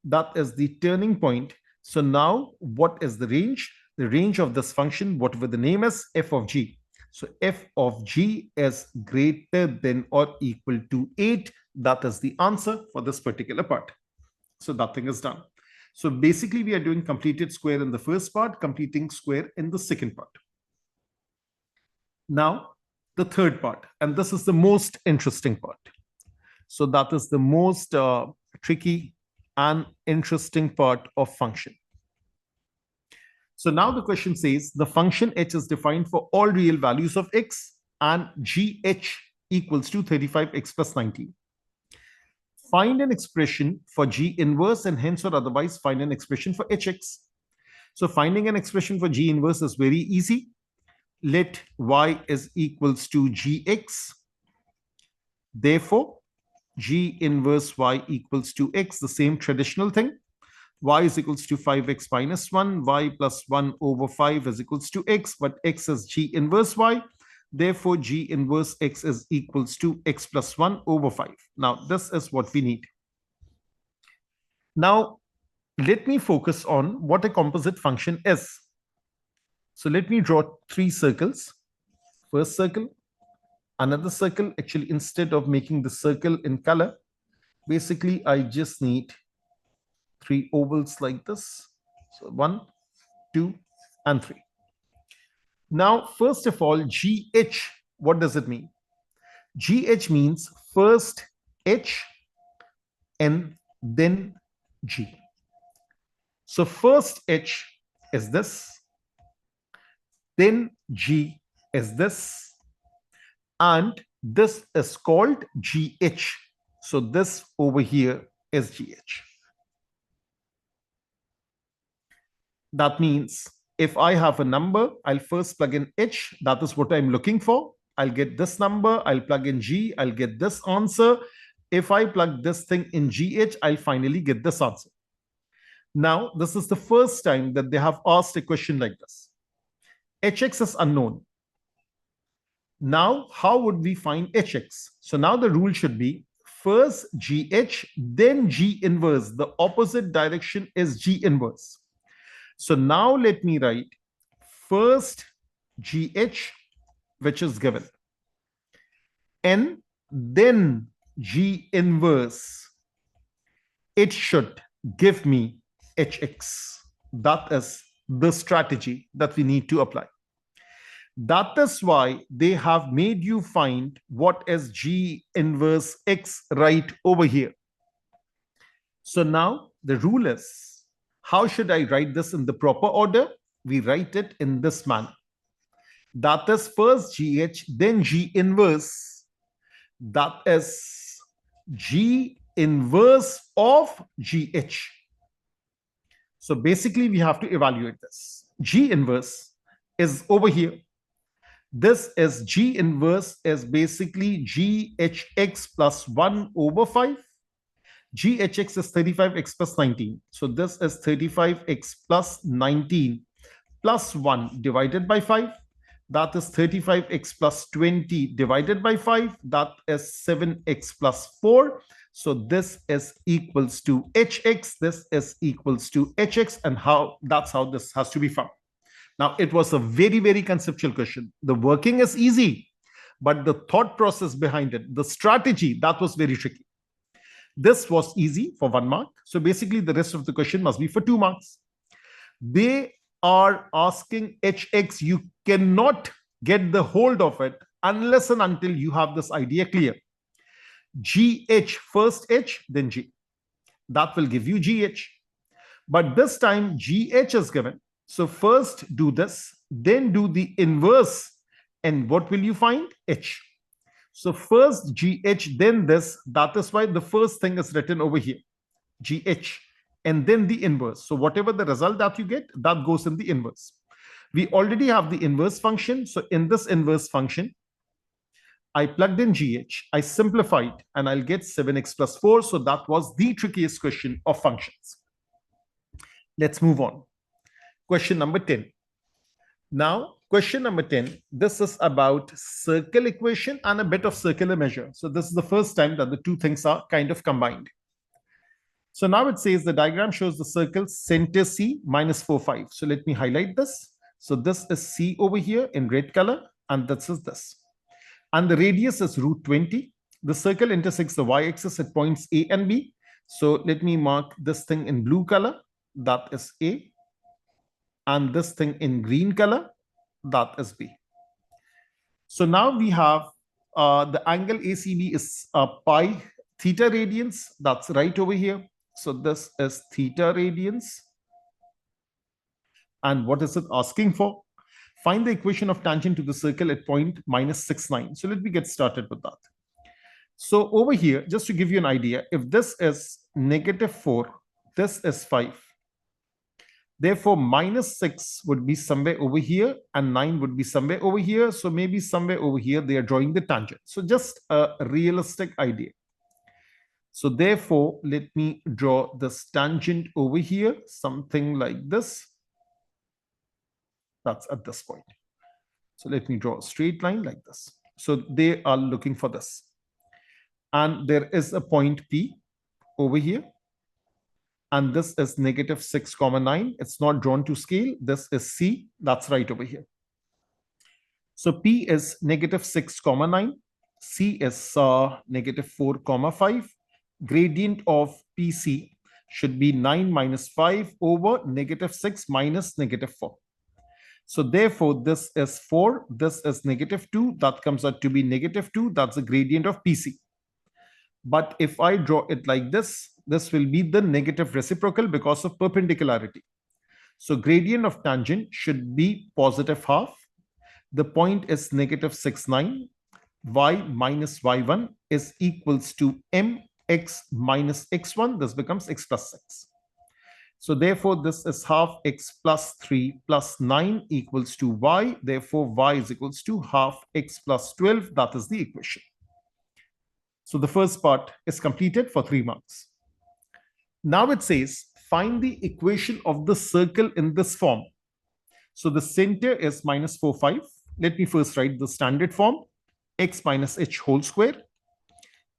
That is the turning point. So now what is the range? The range of this function, whatever the name is, f of g. So f of g is greater than or equal to 8. That is the answer for this particular part. So that thing is done. So basically we are doing completed square in the first part, completing square in the second part. Now the third part, and this is the most interesting part. So that is the most tricky and interesting part of function. So now the question says the function h is defined for all real values of x and gh equals to 35x plus 19. Find an expression for g inverse and hence or otherwise find an expression for hx. So finding an expression for g inverse is very easy. Let y is equals to gx. Therefore, g inverse y equals to x, the same traditional thing. Y is equals to 5x minus 1, y plus 1 over 5 is equals to x, but x is g inverse y. Therefore, g inverse x is equals to x plus 1 over 5. Now, this is what we need. Now, let me focus on what a composite function is. So let me draw 3 circles. First circle, another circle. Actually, instead of making the circle in color, basically, I just need 3 ovals like this. So 1, 2, and 3. Now, first of all, GH, what does it mean? GH means first H and then G. So first H is this, then G is this, and this is called GH. So this over here is GH. That means if I have a number, I'll first plug in H. That is what I'm looking for. I'll get this number. I'll plug in G. I'll get this answer. If I plug this thing in GH, I'll finally get this answer. Now, this is the first time that they have asked a question like this. HX is unknown. Now, how would we find HX? So now the rule should be first GH, then G inverse. The opposite direction is G inverse. So now let me write first GH, which is given, and then G inverse. It should give me HX. That is the strategy that we need to apply. That is why they have made you find what is G inverse X right over here. So now the rule is, how should I write this in the proper order? We write it in this manner. That is first GH, then G inverse. That is G inverse of GH. So basically, we have to evaluate this. G inverse is over here. This is G inverse is basically GHX plus 1 over 5. GHX is 35x plus 19. So this is 35x plus 19 plus 1 divided by 5. That is 35x plus 20 divided by 5. That is 7x plus 4. So this is equals to HX. This is equals to HX. And that's how this has to be found. Now, it was a very, very conceptual question. The working is easy, but the thought process behind it, the strategy, that was very tricky. This was easy for 1 mark. So basically, the rest of the question must be for 2 marks. They are asking HX. You cannot get the hold of it unless and until you have this idea clear. GH, first H, then G. That will give you GH. But this time, GH is given. So first do this, then do the inverse. And what will you find? H. So first GH, then this. That is why the first thing is written over here, GH, and then the inverse. So whatever the result that you get, that goes in the inverse. We already have the inverse function. So in this inverse function, I plugged in GH, I simplified, and I'll get 7x plus 4. So that was the trickiest question of functions. Let's move on. Question number 10. Now, question number 10, this is about circle equation and a bit of circular measure. So this is the first time that the two things are kind of combined. So now it says the diagram shows the circle center C minus 4, 5. So let me highlight this. So this is C over here in red color, and this is this. And the radius is root 20. The circle intersects the y-axis at points A and B. So let me mark this thing in blue color. That is A. And this thing in green color, that is B. So now we have the angle ACB is pi theta radians. That's right over here. So this is theta radians. And what is it asking for? Find the equation of tangent to the circle at point minus 6, 9. So let me get started with that. So over here, just to give you an idea, if this is negative 4, this is 5. Therefore, minus 6 would be somewhere over here and 9 would be somewhere over here. So maybe somewhere over here, they are drawing the tangent. So just a realistic idea. So therefore, let me draw this tangent over here, something like this. That's at this point. So let me draw a straight line like this. So they are looking for this. And there is a point P over here. And this is negative 6, 9. It's not drawn to scale. This is C. That's right over here. So P is negative 6, 9. C is negative 4, 5. Gradient of PC should be 9 minus 5 over negative 6 minus negative 4. So therefore, this is 4. This is negative 2. That comes out to be negative 2. That's the gradient of PC. But if I draw it like this, this will be the negative reciprocal because of perpendicularity. So gradient of tangent should be positive half. The point is negative 6, 9. Y minus y1 is equals to mx minus x1. This becomes x plus 6. So therefore, this is half x plus 3 plus 9 equals to y. Therefore, y is equals to half x plus 12. That is the equation. So the first part is completed for 3 marks. Now it says, find the equation of the circle in this form. So the center is minus 4, 5. Let me first write the standard form. X minus h whole square,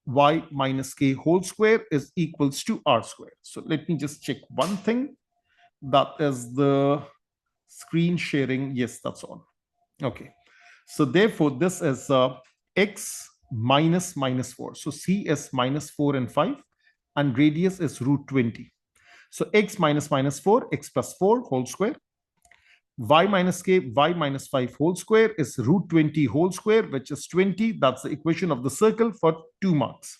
y minus k whole square is equals to r square. So let me just check one thing. That is the screen sharing. Yes, that's on. Okay. So therefore, this is x minus minus 4. So C is minus 4 and 5. And radius is root 20. So x minus minus 4, x plus 4 whole square. Y minus k, y minus 5 whole square is root 20 whole square, which is 20. That's the equation of the circle for 2 marks.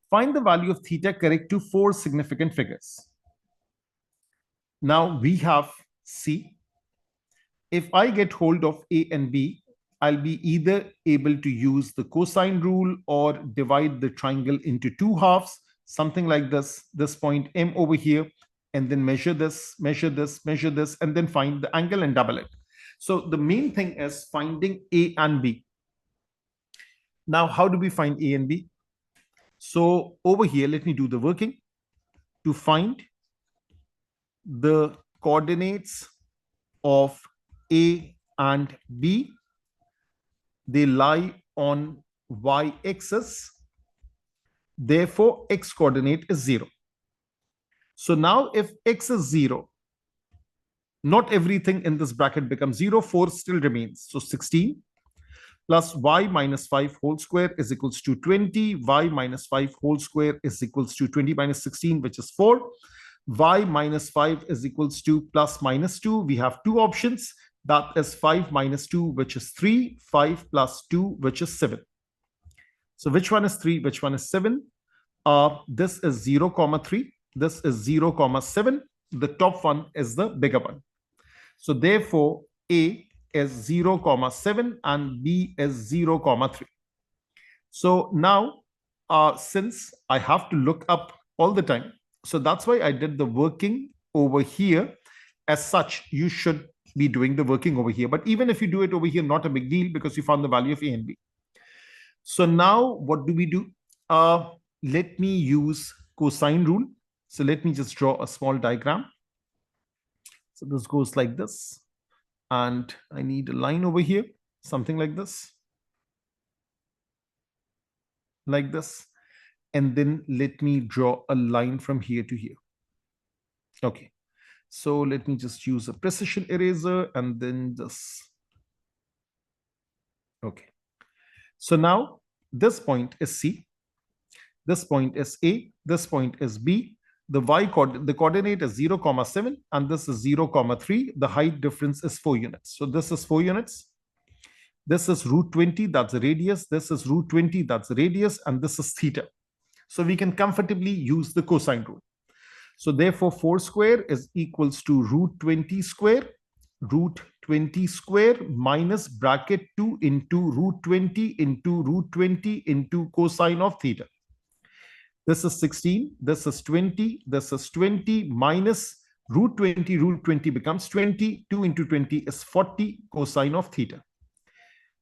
Find the value of theta correct to 4 significant figures. Now we have C. If I get hold of A and B, I'll be either able to use the cosine rule or divide the triangle into two halves, something like this point M over here, and then measure this, measure this, measure this, and then find the angle and double it. So the main thing is finding A and B. Now, how do we find A and B? So over here, let me do the working to find the coordinates of A and B. They lie on y-axis. Therefore, x coordinate is 0. So now if x is 0, not everything in this bracket becomes 0. 4 still remains. So 16 plus y minus 5 whole square is equals to 20. Y minus 5 whole square is equals to 20 minus 16, which is 4. Y minus 5 is equals to plus minus 2. We have two options. That is 5 minus 2, which is 3, 5 plus 2, which is 7. So which one is 3, which one is 7? This is 0, 3. This is 0, 7. The top one is the bigger one. So therefore, A is 0, 7 and B is 0, 3. So now, since I have to look up all the time, so that's why I did the working over here. As such, you should be doing the working over here. But even if you do it over here, not a big deal because you found the value of A and B. So now what do we do? Let me use cosine rule. So let me just draw a small diagram. So this goes like this. And I need a line over here, something like this. Like this. And then let me draw a line from here to here. Okay. So let me just use a precision eraser and then this. Okay. So now this point is C. This point is A. This point is B. The coordinate is 0, 7 and this is 0, 3. The height difference is 4 units. So this is 4 units. This is root 20, that's the radius. This is root 20, that's the radius, and this is theta. So we can comfortably use the cosine rule. So therefore, 4 square is equals to root 20 square. Root 20 square minus bracket 2 into root 20 into root 20 into cosine of theta. This is 16, this is 20, this is 20 minus root 20 becomes 20. 2 into 20 is 40 cosine of theta.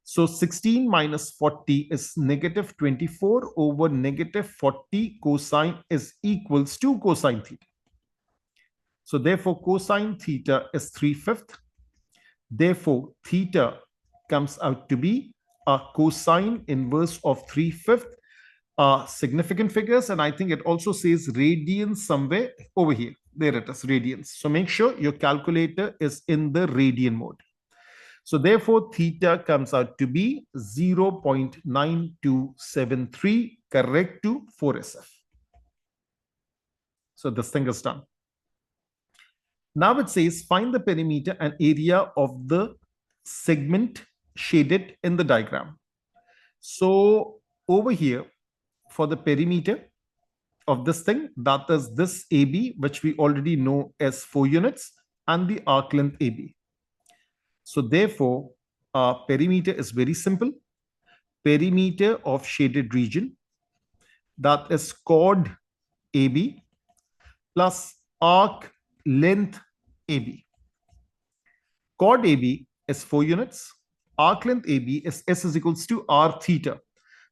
So 16 minus 40 is negative 24 over negative 40 cosine is equals to cosine theta. So therefore, cosine theta is 3/5. Therefore, theta comes out to be a cosine inverse of 3/5. Significant figures, and I think it also says radians somewhere over here. There it is, radians. So make sure your calculator is in the radian mode. So therefore, theta comes out to be 0.9273, correct to 4SF. So this thing is done. Now it says find the perimeter and area of the segment shaded in the diagram. So over here, for the perimeter of this thing, that is this AB, which we already know as 4 units, and the arc length AB. So therefore, perimeter is very simple. Perimeter of shaded region, that is chord AB plus arc length AB. Chord AB is 4 units. Arc length AB is S is equals to R theta.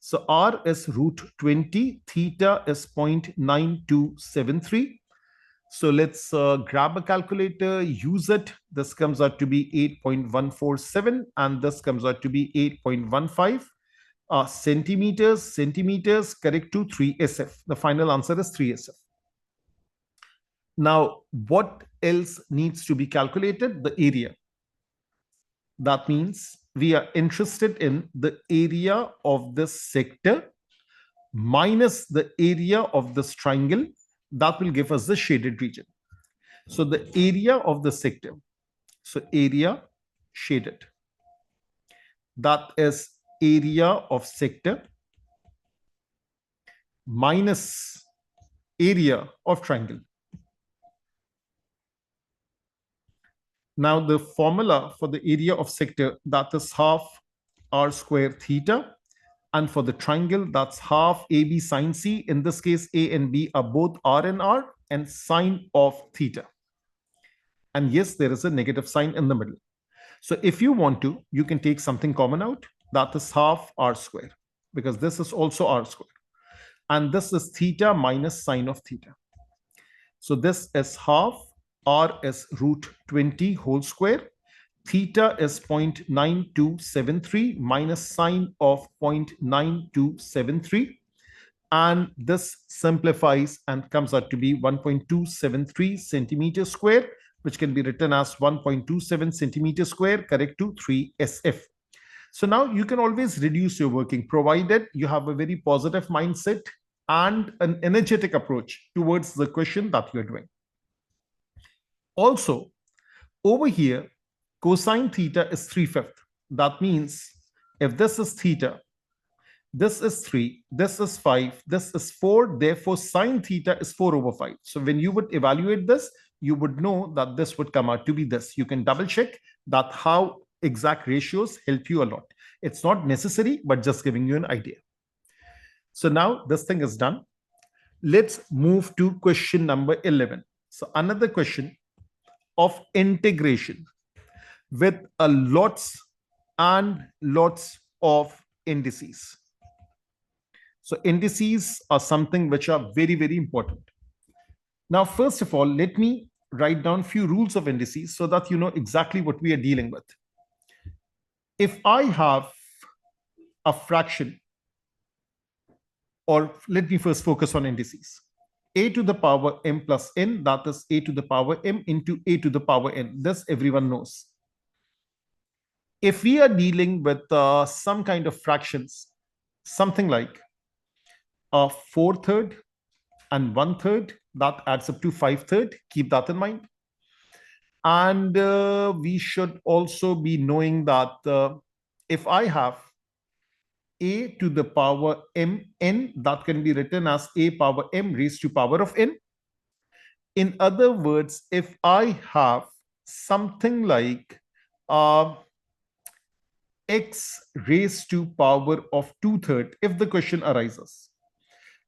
So R is root 20, theta is 0.9273. So let's grab a calculator, use it. This comes out to be 8.147 and this comes out to be 8.15. Centimeters, correct to 3SF. The final answer is 3SF. Now, what else needs to be calculated? The area. That means we are interested in the area of this sector minus the area of this triangle. That will give us the shaded region. So the area of the sector, so area shaded, that is area of sector minus area of triangle. Now the formula for the area of sector, that is half r square theta. And for the triangle, that's half AB sine C. In this case, A and B are both R and R and sine of theta. And yes, there is a negative sign in the middle. So if you want to, you can take something common out. That is half R square, because this is also R square. And this is theta minus sine of theta. So this is half, R is root 20 whole square. Theta is 0.9273 minus sine of 0.9273. And this simplifies and comes out to be 1.273 centimeters square, which can be written as 1.27 centimeters square, correct to 3 SF. So now you can always reduce your working, provided you have a very positive mindset and an energetic approach towards the question that you're doing. Also, over here, cosine theta is 3/5. That means if this is theta, this is 3, this is 5, this is 4, therefore sine theta is 4/5. So when you would evaluate this, you would know that this would come out to be this. You can double check that how exact ratios help you a lot. It's not necessary, but just giving you an idea. So now this thing is done. Let's move to question number 11. So another question of integration with a lots and lots of indices. So indices are something which are very, very important. Now, first of all, let me write down a few rules of indices so that you know exactly what we are dealing with. If I have a fraction, or let me first focus on indices, a to the power m plus n, that is a to the power m into a to the power n. This everyone knows. If we are dealing with some kind of fractions, something like a 4/3 and 1/3, that adds up to 5/3. Keep that in mind. And we should also be knowing that if I have a to the power mn, that can be written as a power m raised to power of n. In other words, if I have something like x raised to power of 2/3, if the question arises,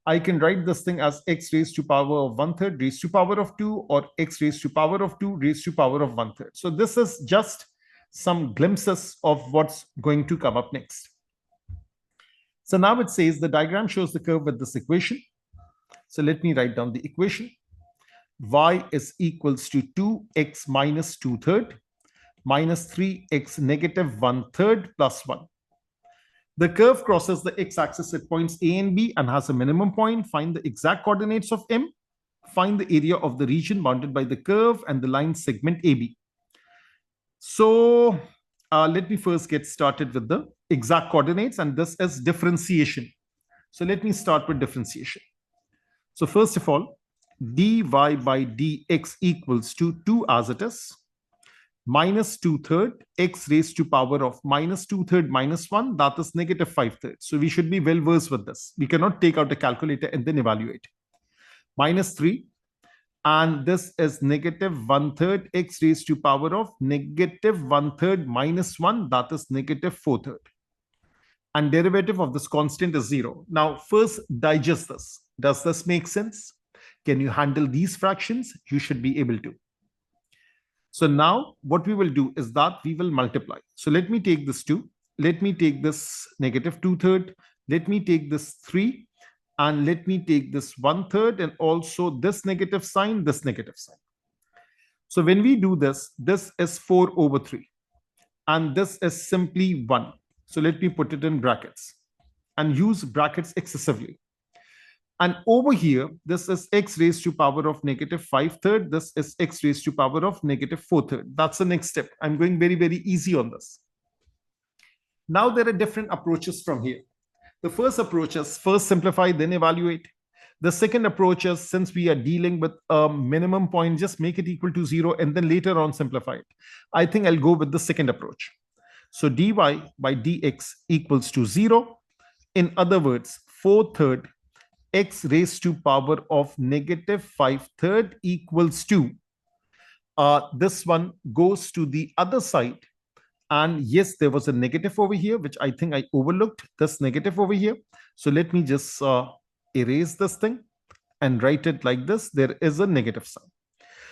I can write this thing as x raised to power of 1/3 raised to power of 2, or x raised to power of 2 raised to power of 1/3. So this is just some glimpses of what's going to come up next. So now it says the diagram shows the curve with this equation. So let me write down the equation. Y is equals to 2x minus 2/3 minus 3x negative 1/3 plus 1. The curve crosses the x-axis at points A and B and has a minimum point. Find the exact coordinates of M. Find the area of the region bounded by the curve and the line segment AB. So let me first get started with the exact coordinates, and this is differentiation. So let me start with differentiation. So first of all, dy by dx equals to 2 as it is, minus 2/3 x raised to power of minus 2/3 minus 1, that is negative 5/3. So we should be well versed with this. We cannot take out a calculator and then evaluate. Minus 3, and this is negative 1/3 x raised to power of negative 1/3 minus 1, that is negative 4/3. And derivative of this constant is 0. Now first digest this. Does this make sense? Can you handle these fractions? You should be able to. So now what we will do is that we will multiply. So let me take this 2. Let me take this negative 2/3. Let me take this 3. And let me take this 1/3 and also this negative sign, this negative sign. So when we do this, this is 4/3. And this is simply 1. So let me put it in brackets and use brackets excessively. And over here, this is x raised to power of negative 5/3. This is x raised to power of negative 4/3. That's the next step. I'm going very, very easy on this. Now there are different approaches from here. The first approach is first simplify, then evaluate. The second approach is, since we are dealing with a minimum point, just make it equal to 0 and then later on simplify it. I think I'll go with the second approach. So dy by dx equals to 0. In other words, 4/3 x raised to power of negative 5/3 equals to, this one goes to the other side, And yes, there was a negative over here, which I think I overlooked, this negative over here. So let me just erase this thing and write it like this. There is a negative sign.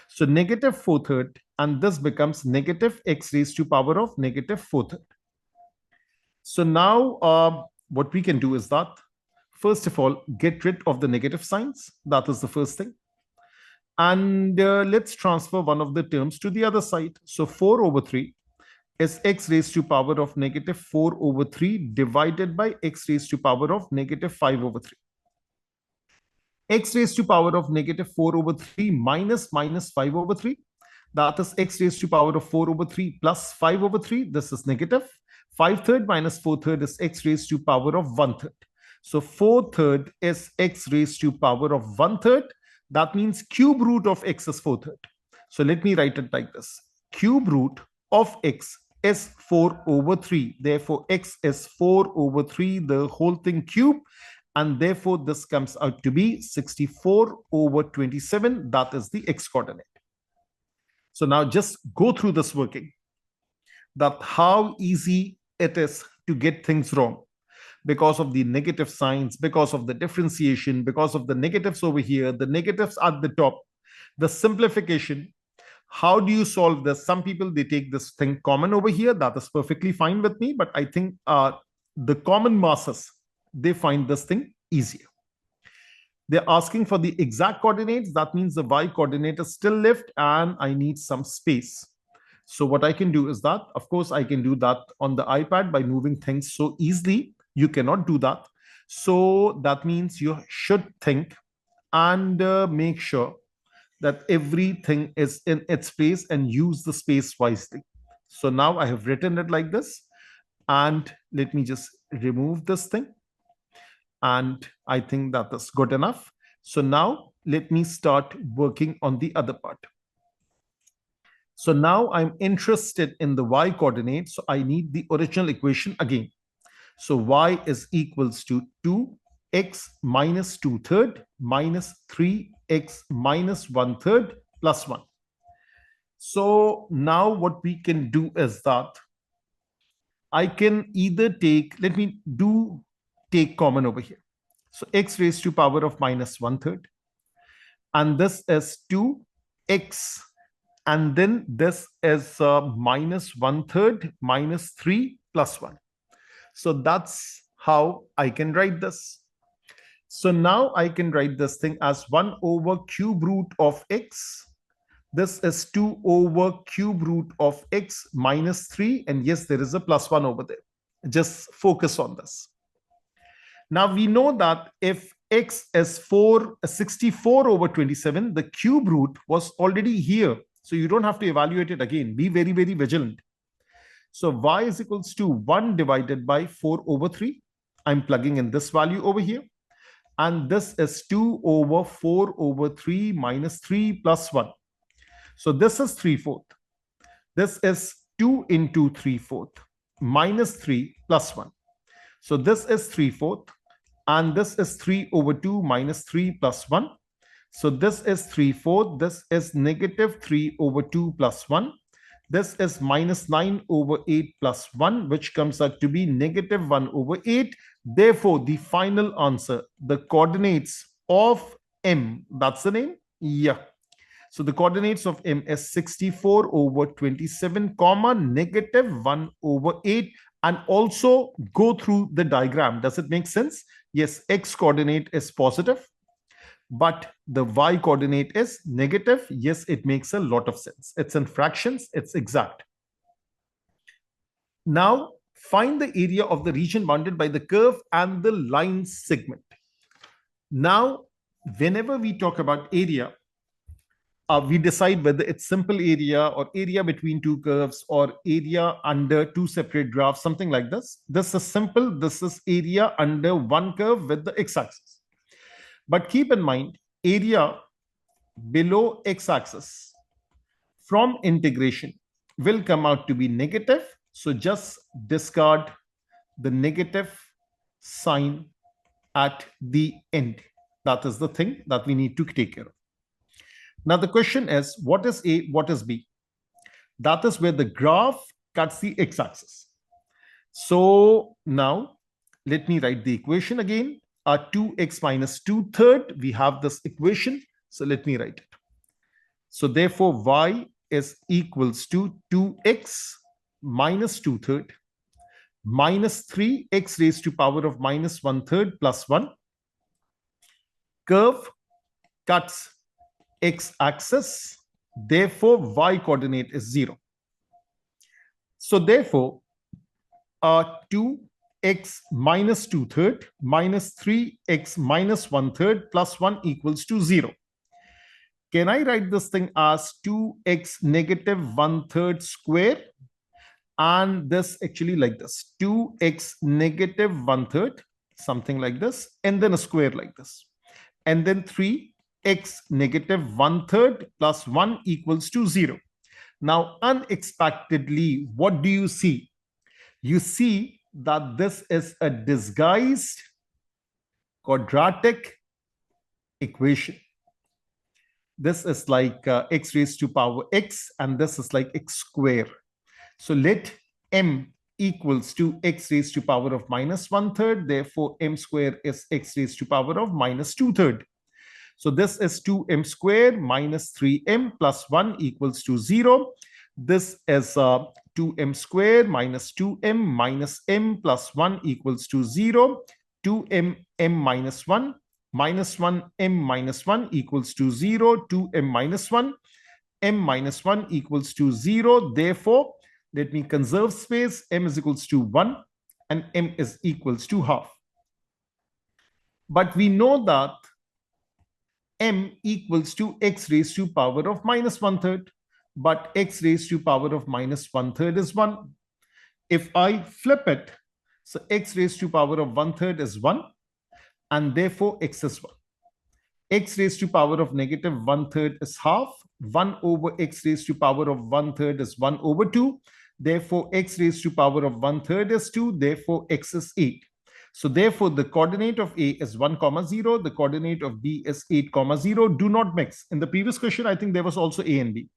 So negative 4/3, and this becomes negative x raised to power of negative 4/3. So now what we can do is that, first of all, get rid of the negative signs. That is the first thing. And let's transfer one of the terms to the other side. So 4/3 is x raised to power of negative 4/3 divided by x raised to power of negative 5/3. X raised to power of negative 4/3 minus 5/3. That is x raised to power of 4/3 plus 5/3. This is negative. 5/3 minus 4/3 is x raised to power of 1/3. So 4/3 is x raised to power of 1/3. That means cube root of x is 4/3. So let me write it like this. Cube root of x is 4/3. Therefore, x is 4/3, the whole thing cube. And therefore, this comes out to be 64/27. That is the x coordinate. So now just go through this working, that how easy it is to get things wrong because of the negative signs, because of the differentiation, because of the negatives over here, the negatives at the top, the simplification. How do you solve this? Some people, they take this thing common over here. That is perfectly fine with me. But I think the common masses, they find this thing easier. They're asking for the exact coordinates. That means the y coordinate is still left and I need some space. So what I can do is that, of course, I can do that on the iPad by moving things so easily. You cannot do that. So that means you should think and make sure that everything is in its place and use the space wisely. So now I have written it like this. And let me just remove this thing. And I think that is good enough. So now let me start working on the other part. So now I'm interested in the y coordinate. So I need the original equation again. So y is equals to 2x minus 2/3 minus 3x minus 1/3 plus 1. So now what we can do is that I can either take, let me take common over here. So x raised to power of minus 1/3. And this is 2x. And then this is minus 1/3 minus 3 plus 1. So that's how I can write this. So now I can write this thing as 1 over cube root of x. This is 2 over cube root of x minus 3. And yes, there is a plus 1 over there. Just focus on this. Now we know that if x is 64/27, the cube root was already here. So you don't have to evaluate it again. Be very, very vigilant. So y is equals to 1 divided by 4/3. I'm plugging in this value over here. And this is 2 over 4/3 minus 3 plus 1. So this is 3/4. This is 2 into 3/4 minus 3 plus 1. So this is 3/4. And this is 3 over 2 minus 3 plus 1. So this is 3/4. This is negative 3 over 2 plus 1. This is minus 9 over 8 plus 1, which comes out to be negative 1 over 8. Therefore, the final answer, the coordinates of M, that's the name? Yeah. So the coordinates of M is 64/27, comma, negative 1 over 8. And also go through the diagram. Does it make sense? Yes, x coordinate is positive, but the y coordinate is negative. Yes, it makes a lot of sense. It's in fractions, it's exact. Now, find the area of the region bounded by the curve and the line segment. Now, whenever we talk about area, we decide whether it's simple area or area between two curves or area under two separate graphs, something like this. This is simple. This is area under one curve with the x-axis. But keep in mind, area below x-axis from integration will come out to be negative. So just discard the negative sign at the end. That is the thing that we need to take care of. Now the question is, what is A, what is B? That is where the graph cuts the x-axis. So now let me write the equation again. 2x minus 2/3, we have this equation. So let me write it. So therefore, y is equals to 2x minus 2/3 minus 3x raised to power of minus 1/3 plus 1. Curve cuts x-axis. Therefore, y coordinate is 0. So therefore, 2x minus 2/3 minus 3x minus 1/3 plus 1 equals to 0. Can I write this thing as 2x negative 1/3 square? And this actually like this, 2x negative 1/3, something like this, and then a square like this. And then 3x negative 1/3 plus 1 equals to 0. Now, unexpectedly, what do you see? You see that this is a disguised quadratic equation. This is like x raised to power x, and this is like x square. So let m equals to x raised to power of minus 1/3. Therefore, m square is x raised to power of minus 2/3. So this is 2m square minus 3m plus 1 equals to 0. This is 2m square minus 2m minus m plus 1 equals to 0. 2m m minus 1 minus 1 m minus 1 equals to 0. 2m minus 1 m minus 1 equals to 0. Therefore, let me conserve space. M is equals to 1 and m is equals to half. But we know that m equals to x raised to power of minus 1/3. But x raised to power of minus 1/3 is 1. If I flip it, so x raised to power of 1/3 is 1, and therefore x is 1. X raised to power of negative 1/3 is half. 1 over x raised to power of 1/3 is 1 over 2. Therefore, x raised to power of 1/3 is 2. Therefore, x is 8. So therefore, the coordinate of A is 1, 0. The coordinate of B is 8, 0. Do not mix. In the previous question, I think there was also A and B.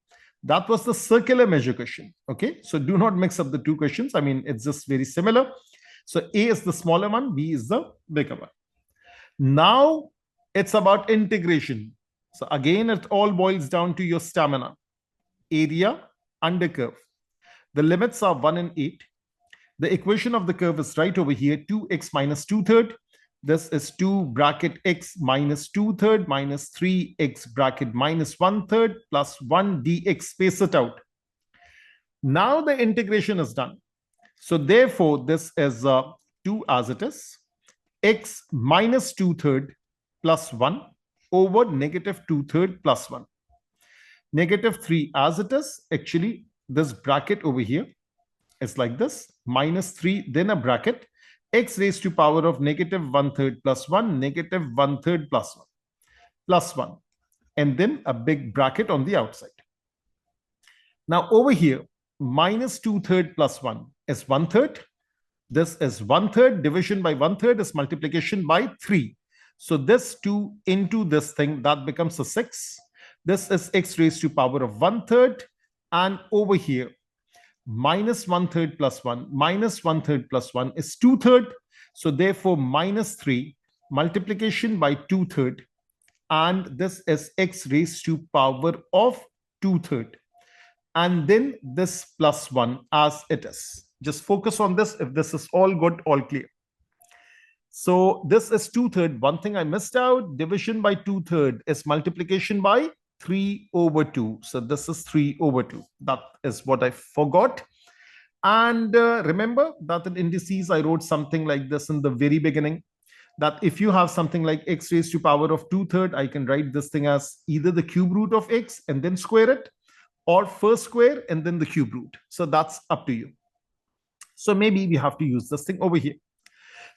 That was the circular measure question. Okay, so do not mix up the two questions. I mean, it's just very similar. So A is the smaller one, B is the bigger one. Now it's about integration. So again, it all boils down to your stamina. Area under curve. The limits are 1 and 8. The equation of the curve is right over here, 2x minus 2/3. This is 2 bracket x minus 2/3 minus 3x bracket minus 1/3 plus 1 dx. Space it out. Now the integration is done. So therefore, this is 2 as it is. X minus 2/3 plus 1 over negative 2/3 plus 1. Negative 3 as it is. Actually, this bracket over here is like this, minus 3, then a bracket, x raised to power of negative 1/3 plus 1, negative 1/3 plus 1, plus 1, and then a big bracket on the outside. Now over here, minus 2/3 plus 1 is 1/3. This is 1/3. Division by 1/3 is multiplication by 3. So this 2 into this thing, that becomes a 6. This is x raised to power of 1/3. And over here, minus 1/3 plus 1, minus 1/3 plus 1 is 2/3. So therefore, minus 3 multiplication by 2/3. And this is x raised to power of 2/3. And then this plus 1 as it is. Just focus on this if this is all good, all clear. So this is 2/3. One thing I missed out, division by 2/3 is multiplication by 3 over 2. So this is 3 over 2. That is what I forgot. And remember that in indices, I wrote something like this in the very beginning, that if you have something like x raised to power of 2/3, I can write this thing as either the cube root of x and then square it, or first square and then the cube root. So that's up to you. So maybe we have to use this thing over here.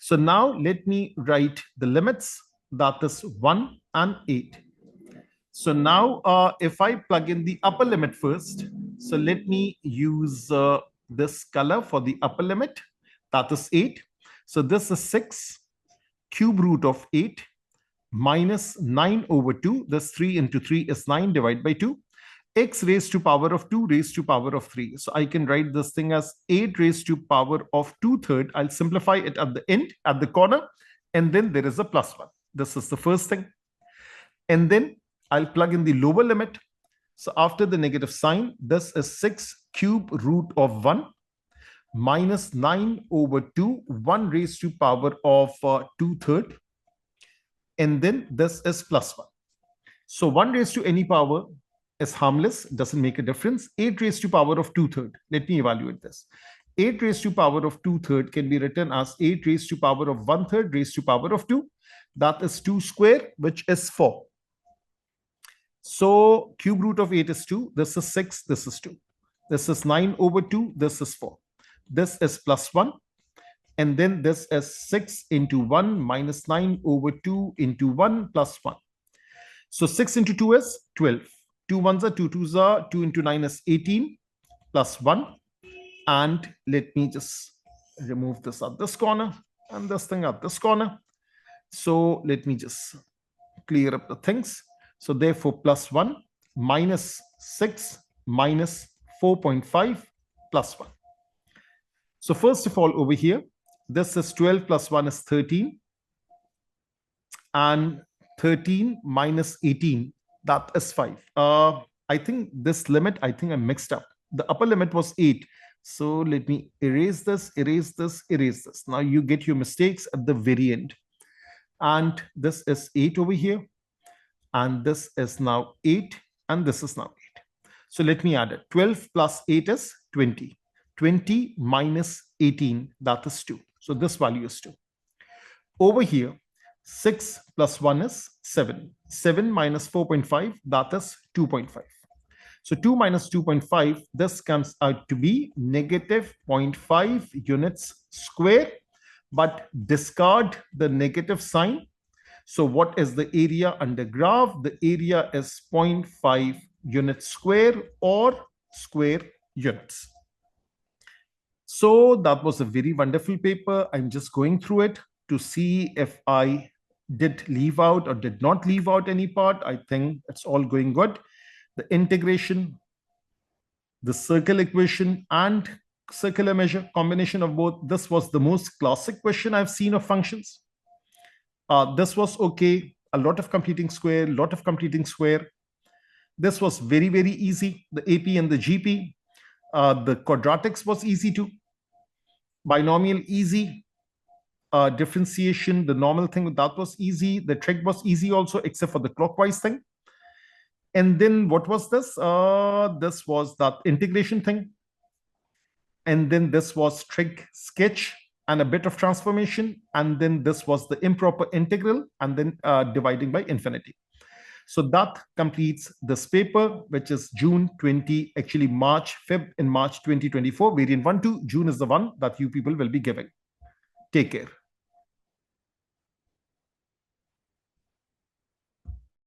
So now let me write the limits, that is 1 and 8. So now if I plug in the upper limit first, so let me use this color for the upper limit, that is 8. So this is 6 cube root of 8 minus 9 over 2. This 3 into 3 is 9 divided by 2. x raised to power of 2 raised to power of 3. So I can write this thing as 8 raised to power of 2/3. I'll simplify it at the end, at the corner, and then there is a plus 1. This is the first thing. And then I'll plug in the lower limit. So after the negative sign, this is 6 cube root of 1 minus 9 over 2, 1 raised to power of 2/3. And then this is plus 1. So 1 raised to any power is harmless, doesn't make a difference. 8 raised to power of 2/3. Let me evaluate this. 8 raised to power of 2/3 can be written as 8 raised to power of 1/3 raised to power of 2. That is 2 square, which is 4. So cube root of 8 is 2. This is 6. This is 2. This is 9 over 2. This is 4. This is plus 1. And then this is 6 into 1 minus 9 over 2 into 1 plus 1. So 6 into 2 is 12. 2 ones are 2 twos are 2 into 9 is 18 plus 1. And let me just remove this at this corner and this thing at this corner. So let me just clear up the things. So therefore plus 1 minus 6 minus 4.5 plus 1. So first of all over here, this is 12 plus 1 is 13. And 13 minus 18, that is 5. I think this limit, I mixed up. The upper limit was 8. So let me erase this, erase this, erase this. Now you get your mistakes at the very end. And this is 8 over here. And this is now 8. And this is now 8. So let me add it. 12 plus 8 is 20. 20 minus 18, that is 2. So this value is 2. Over here, 6 plus 1 is 7. 7 minus 4.5, that is 2.5. So 2 minus 2.5, this comes out to be negative 0.5 units square, but discard the negative sign. So what is the area under graph? The area is 0.5 units square or square units. So that was a very wonderful paper. I'm just going through it to see if I did leave out or did not leave out any part. I think it's all going good. The integration, the circle equation and circular measure, combination of both. This was the most classic question I've seen of functions. This was okay. A lot of completing square, lot of completing square. This was very, very easy. The AP and the GP. The quadratics was easy too. Binomial easy. Differentiation, the normal thing, that was easy. The trig was easy also, except for the clockwise thing. And then what was this? This was that integration thing. And then this was trig sketch and a bit of transformation. And then this was the improper integral and then dividing by infinity. So that completes this paper, which is June 20, actually March 2024, variant 1, 2. June is the one that you people will be giving. Take care.